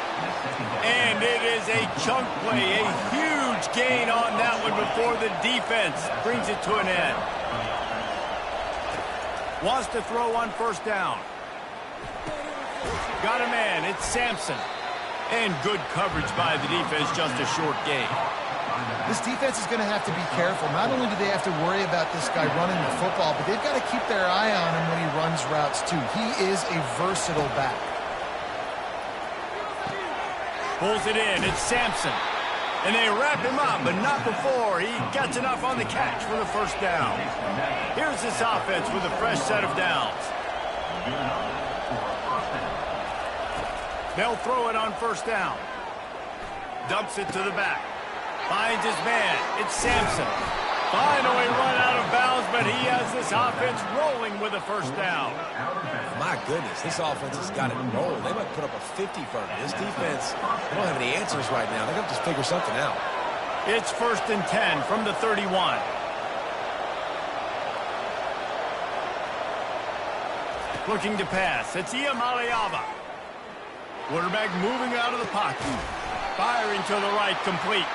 And it is a chunk play, a huge gain on that one before the defense brings it to an end. Wants to throw on 1st down. Got a man. It's Sampson. And good coverage by the defense, just a short gain. This defense is going to have to be careful. Not only do they have to worry about this guy running the football, but they've got to keep their eye on him when he runs routes, too. He is a versatile back. Pulls it in. It's Sampson. And they wrap him up, but not before he gets enough on the catch for the first down. Here's this offense with a fresh set of downs. They'll throw it on first down. Dumps it to the back. Finds his man. It's Sampson. Finally run out of bounds, but he has this offense rolling with a first down. My goodness, this offense has got it rolling. They might put up a 50 for me. This defense, they don't have any answers right now. They're going to just figure something out. It's 1st and 10 from the 31. Looking to pass. It's Iamaleava. Quarterback moving out of the pocket. Firing to the right, complete.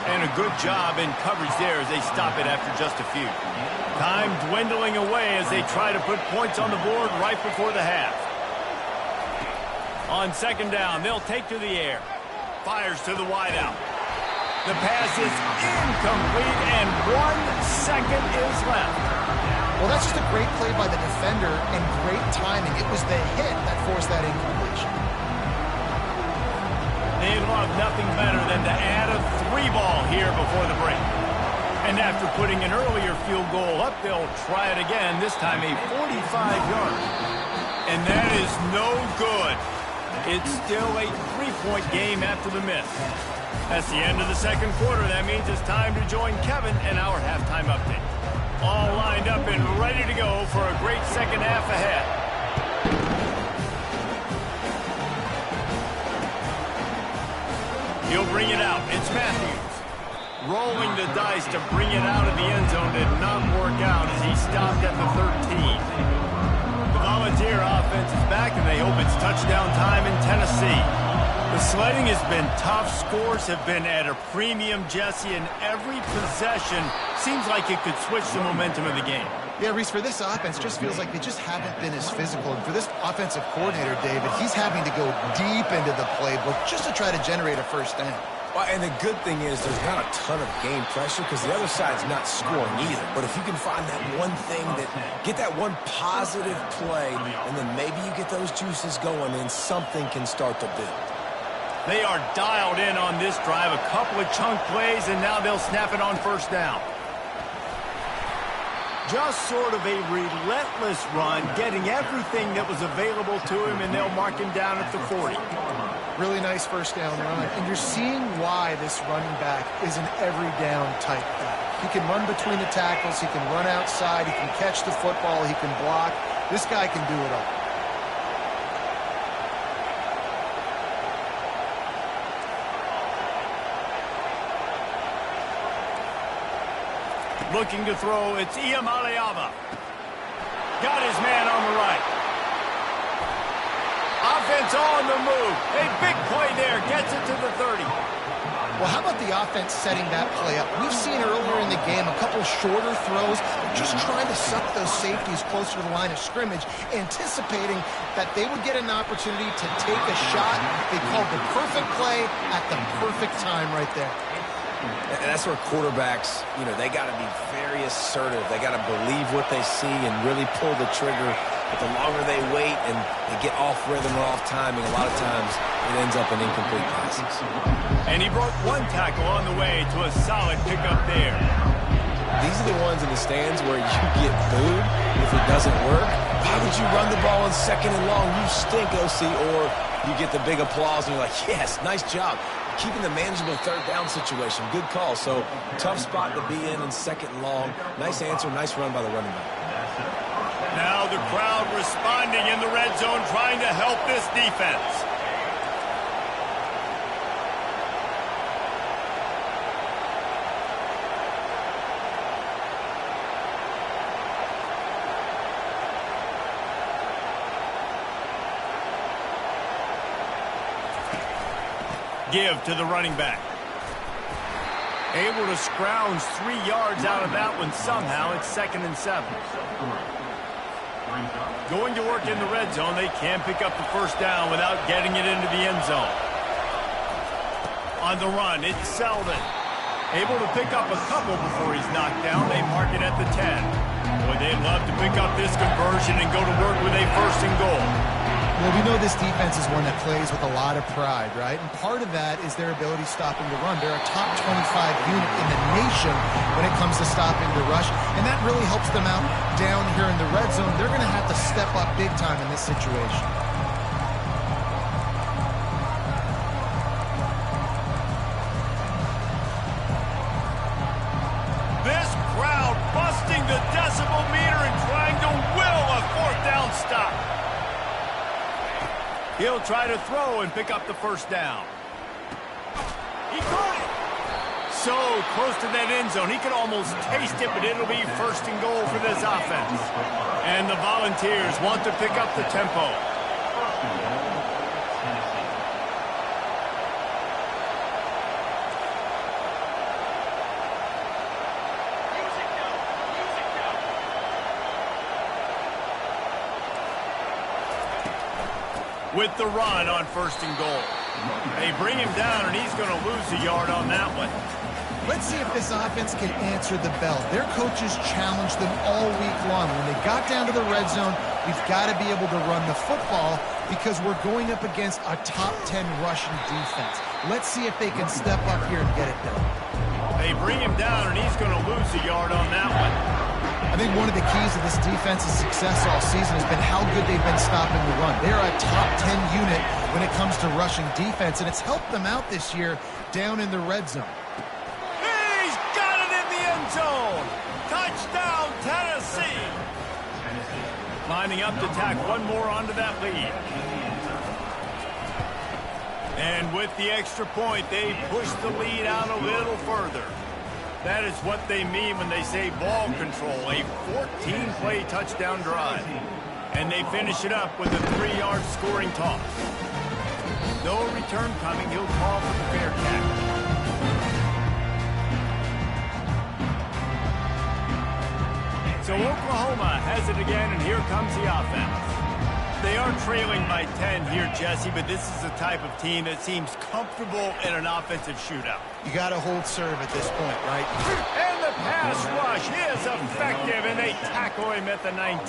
And a good job in coverage there as they stop it after just a few. Time dwindling away as they try to put points on the board right before the half. On second down, they'll take to the air. Fires to the wideout. The pass is incomplete, and 1 second is left. Well, that's just a great play by the defender and great timing. It was the hit that forced that incompletion. They love nothing better than to add a 3-ball here before the break. And after putting an earlier field goal up, they'll try it again, this time a 45-yard. And that is no good. It's still a 3-point game after the miss. That's the end of the second quarter. That means it's time to join Kevin and our halftime update. All lined up and ready to go for a great second half ahead. He'll bring it out. It's Matthews. Rolling the dice to bring it out of the end zone did not work out as he stopped at the 13. The Volunteer offense is back, and they hope it's touchdown time in Tennessee. The sledding has been tough. Scores have been at a premium, Jesse, and every possession seems like it could switch the momentum of the game. Yeah, Reese, for this offense, just feels like they just haven't been as physical. And for this offensive coordinator, David, he's having to go deep into the playbook just to try to generate a first down. Well, and the good thing is there's not a ton of game pressure because the other side's not scoring either. But if you can find that one thing, get that one positive play, and then maybe you get those juices going, and something can start to build. They are dialed in on this drive. A couple of chunk plays, and now they'll snap it on first down. Just sort of a relentless run, getting everything that was available to him, and they'll mark him down at the 40. Really nice first down run. And you're seeing why this running back is an every down type back. He can run between the tackles. He can run outside. He can catch the football. He can block. This guy can do it all. Looking to throw, it's Iamaleava. Got his man on the right. Offense on the move. A big play there. Gets it to the 30. Well, how about the offense setting that play up? We've seen earlier in the game a couple shorter throws, just trying to suck those safeties closer to the line of scrimmage, anticipating that they would get an opportunity to take a shot. They called the perfect play at the perfect time right there. And that's where quarterbacks, they got to be very assertive. They got to believe what they see and really pull the trigger. But the longer they wait and they get off rhythm or off timing, a lot of times it ends up in incomplete passes. And he broke one tackle on the way to a solid pickup there. These are the ones in the stands where you get booed if it doesn't work. Why would you run the ball on second and long? You stink, OC. Or you get the big applause and you're like, yes, nice job. Keeping the manageable third down situation. Good call. So tough spot to be in second and long. Nice answer, nice run by the running back. Now the crowd responding in the red zone, trying to help this defense. Give to the running back. Able to scrounge 3 yards out of that one somehow. It's 2nd and 7. Going to work in the red zone, they can pick up the first down without getting it into the end zone. On the run, it's Selden. Able to pick up a couple before he's knocked down. They mark it at the 10. Boy, they'd love to pick up this conversion and go to work with a first and goal. Well, we know this defense is one that plays with a lot of pride, right? And part of that is their ability stopping the run. They're a top 25 unit in the nation when it comes to stopping the rush, and that really helps them out down here in the red zone. They're going to have to step up big time in this situation. This crowd busting the decibel meter and trying to will a fourth down stop. He'll try to throw and pick up the first down. He caught it. So close to that end zone. He could almost taste it, but it'll be first and goal for this offense. And the Volunteers want to pick up the tempo. With the run on first and goal. They bring him down, and he's going to lose a yard on that one. Let's see if this offense can answer the bell. Their coaches challenged them all week long. When they got down to the red zone, we've got to be able to run the football because we're going up against a top 10 rushing defense. Let's see if they can step up here and get it done. They bring him down, and he's going to lose a yard on that one. I think one of the keys of this defense's success all season has been how good they've been stopping the run. They're a top 10 unit when it comes to rushing defense, and it's helped them out this year down in the red zone. He's got it in the end zone. Touchdown, Tennessee. Lining up to tack one more onto that lead. And with the extra point, they push the lead out a little further. That is what they mean when they say ball control, a 14-play touchdown drive. And they finish it up with a 3-yard scoring toss. No return coming. He'll call for the fair catch. So Oklahoma has it again, and here comes the offense. They are trailing by 10 here, Jesse, but this is the type of team that seems comfortable in an offensive shootout. You got to hold serve at this point, right? And the pass rush is effective, and they tackle him at the 19.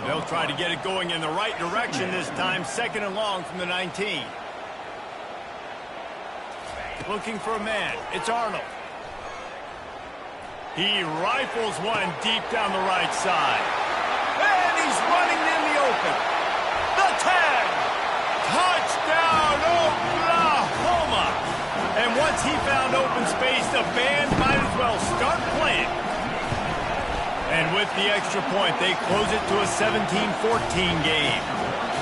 They'll try to get it going in the right direction this time, second and long from the 19. Looking for a man. It's Arnold. He rifles one deep down the right side. And he's running in the open. The 10. Touchdown, Oklahoma. And once he found open space, the band might as well start playing. And with the extra point, they close it to a 17-14 game.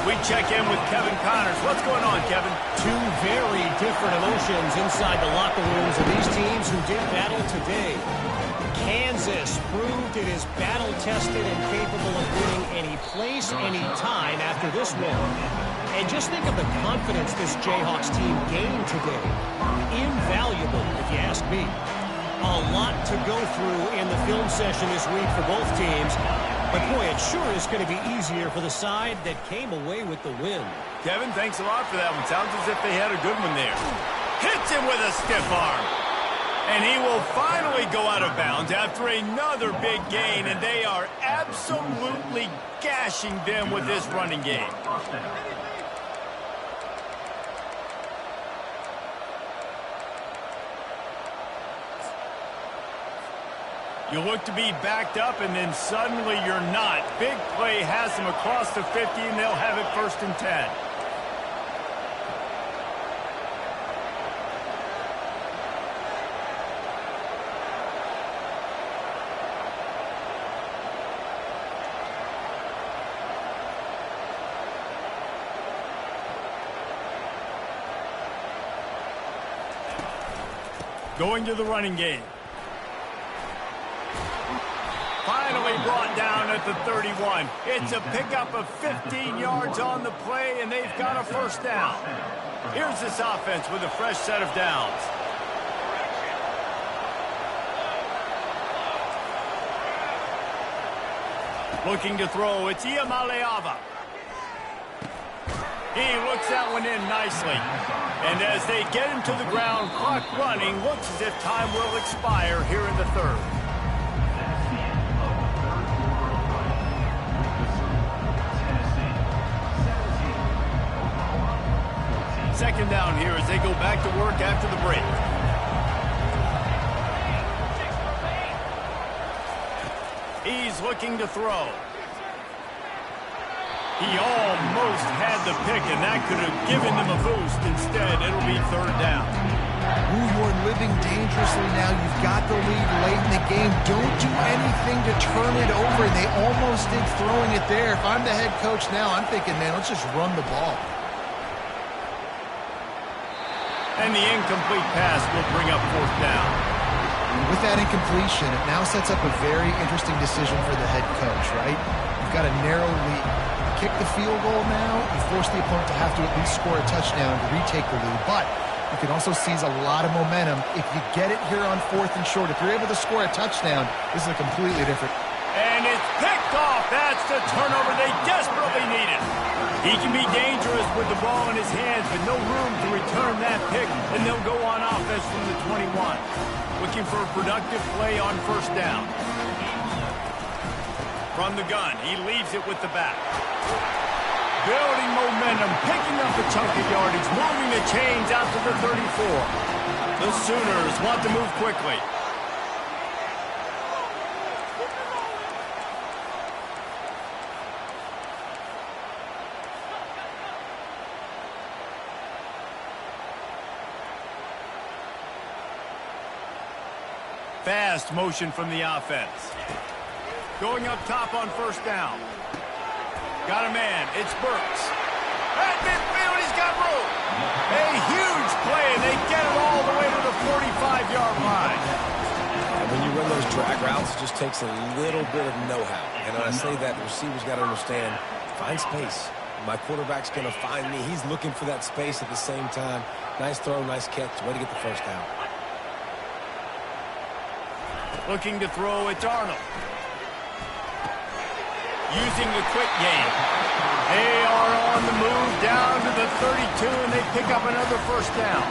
We check in with Kevin Connors. What's going on, Kevin? Two very different emotions inside the locker rooms of these teams who did battle today. Kansas proved it is battle-tested and capable of winning any place, any time after this one. And just think of the confidence this Jayhawks team gained today. Invaluable, if you ask me. A lot to go through in the film session this week for both teams. But, boy, it sure is going to be easier for the side that came away with the win. Kevin, thanks a lot for that one. Sounds as if they had a good one there. Hits him with a stiff arm. And he will finally go out of bounds after another big gain, and they are absolutely gashing them with this running game. You look to be backed up, and then suddenly you're not. Big play has them across the 50, and they'll have it first and 10. Going to the running game. Finally brought down at the 31. It's a pickup of 15 yards on the play, and they've got a first down. Here's this offense with a fresh set of downs. Looking to throw, it's Iamaleava. He looks that one in nicely. And as they get him to the ground, clock running, looks as if time will expire here in the third. Second down here as they go back to work after the break. He's looking to throw. He almost had the pick, and that could have given them a boost. Instead, it'll be third down. Ooh, you're living dangerously now. You've got the lead late in the game. Don't do anything to turn it over. They almost did throwing it there. If I'm the head coach now, I'm thinking, man, let's just run the ball. And the incomplete pass will bring up fourth down. With that incompletion, it now sets up a very interesting decision for the head coach, right? You've got a narrow lead. You kick the field goal now, you force the opponent to have to at least score a touchdown to retake the lead. But you can also seize a lot of momentum. If you get it here on fourth and short, if you're able to score a touchdown, this is a completely different. And it's picked off. That's the turnover they desperately needed. He can be dangerous with the ball in his hands, but no room to return that pick, and they'll go on offense from the 21. Looking for a productive play on first down. From the gun, he leaves it with the back. Building momentum, picking up a chunk of yardage, moving the chains out to the 34. The Sooners want to move quickly. Fast motion from the offense. Going up top on first down. Got a man. It's Burks. At midfield, he's got room. A huge play, and they get it all the way to the 45-yard line. And when you run those drag routes, it just takes a little bit of know-how. And when I say that, the receiver's got to understand, find space. My quarterback's going to find me. He's looking for that space at the same time. Nice throw, nice catch. Way to get the first down. Looking to throw, it's Arnold. Using the quick game. They are on the move down to the 32, and they pick up another first down.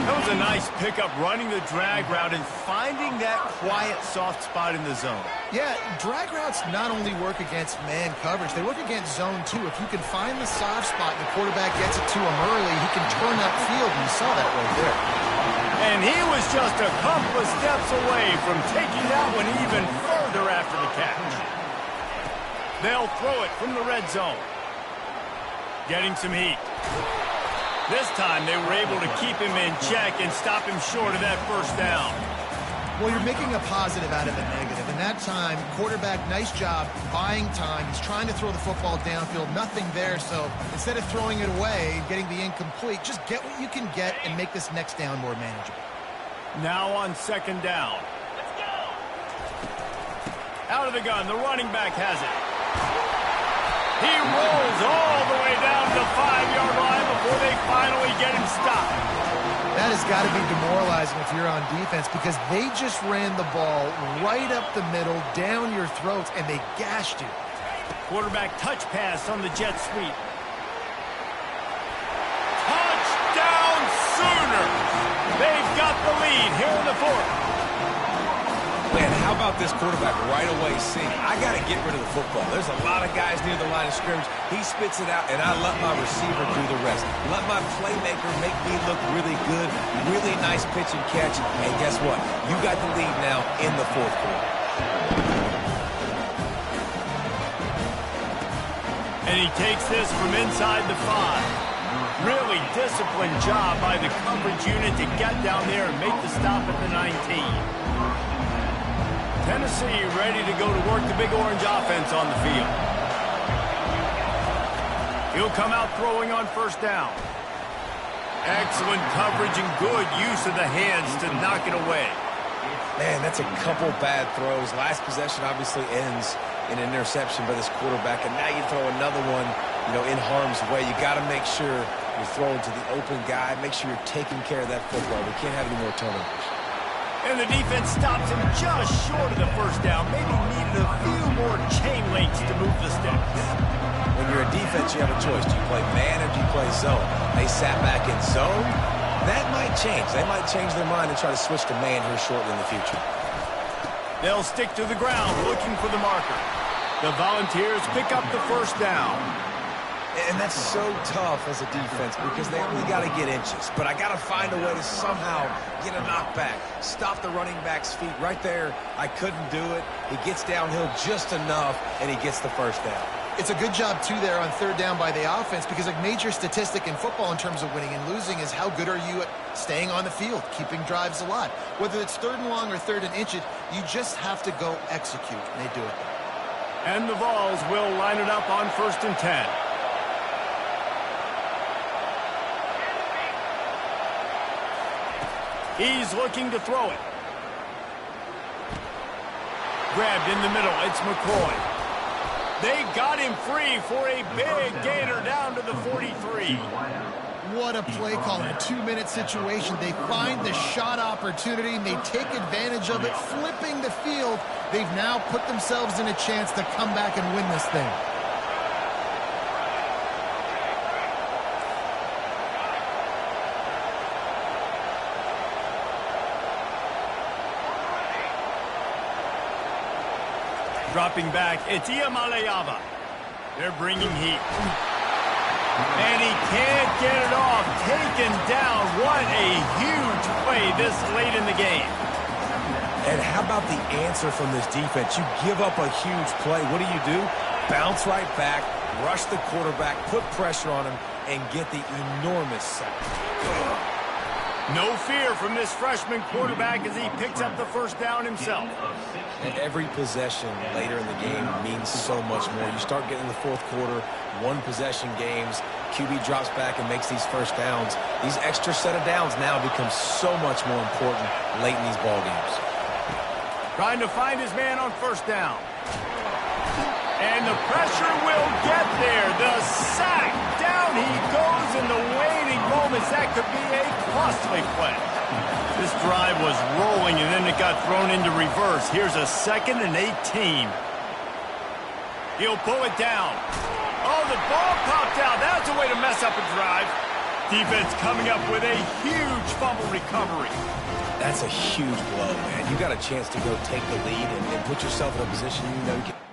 That was a nice pickup, running the drag route and finding that quiet, soft spot in the zone. Yeah, drag routes not only work against man coverage, they work against zone too. If you can find the soft spot and the quarterback gets it to him early, he can turn upfield, and you saw that right there. And he was just a couple of steps away from taking that one even further after the catch. They'll throw it from the red zone. Getting some heat. This time they were able to keep him in check and stop him short of that first down. Well, you're making a positive out of a negative. And that time, quarterback, nice job buying time. He's trying to throw the football downfield. Nothing there. So instead of throwing it away and getting the incomplete, just get what you can get and make this next down more manageable. Now on second down. Out of the gun, the running back has it. He rolls all the way down to the 5-yard line before they finally get him stopped. That has got to be demoralizing if you're on defense, because they just ran the ball right up the middle, down your throats, and they gashed you. Quarterback touch pass on the jet sweep. Touchdown Sooners! They've got the lead here in the fourth. Man, how about this quarterback right away seeing, I got to get rid of the football. There's a lot of guys near the line of scrimmage. He spits it out, and I let my receiver do the rest. Let my playmaker make me look really good. Really nice pitch and catch. And guess what? You got the lead now in the fourth quarter. And he takes this from inside the 5. Really disciplined job by the coverage unit to get down there and make the stop at the 19. Tennessee ready to go to work the Big Orange offense on the field. He'll come out throwing on first down. Excellent coverage and good use of the hands to knock it away. Man, that's a couple bad throws. Last possession obviously ends in an interception by this quarterback, and now you throw another one, in harm's way. You got to make sure you're throwing to the open guy. Make sure you're taking care of that football. We can't have any more turnovers. And the defense stops him just short of the first down. Maybe needed a few more chain links to move the sticks. When you're a defense, you have a choice. Do you play man or do you play zone? They sat back in zone. That might change. They might change their mind and try to switch to man here shortly in the future. They'll stick to the ground looking for the marker. The Volunteers pick up the first down. And that's so tough as a defense because they only got to get inches. But I got to find a way to somehow get a knockback. Stop the running back's feet right there. I couldn't do it. He gets downhill just enough, and he gets the first down. It's a good job, too, there on third down by the offense because a major statistic in football in terms of winning and losing is how good are you at staying on the field, keeping drives alive. Whether it's third and long or third and inches, you just have to go execute, and they do it. And the Vols will line it up on 1st and 10. He's looking to throw it. Grabbed in the middle. It's McCoy. They got him free for a big gainer down to the 43. What a play call in a 2-minute situation. They find the shot opportunity, and they take advantage of it, flipping the field. They've now put themselves in a chance to come back and win this thing. Dropping back, it's Iamaleava. They're bringing heat. And he can't get it off. Taken down. What a huge play this late in the game. And how about the answer from this defense? You give up a huge play. What do? Bounce right back, rush the quarterback, put pressure on him, and get the enormous sack. No fear from this freshman quarterback as he picks up the first down himself. And every possession later in the game means so much more. You start getting the fourth quarter, one-possession games, QB drops back and makes these first downs. These extra set of downs now become so much more important late in these ball games. Trying to find his man on first down. And the pressure will get there. The sack. Down he goes in the waning moments. That could be a costly play. This drive was rolling, and then it got thrown into reverse. Here's a 2nd and 18. He'll pull it down. Oh, the ball popped out. That's a way to mess up a drive. Defense coming up with a huge fumble recovery. That's a huge blow, man. You got a chance to go take the lead and put yourself in a position you know you can.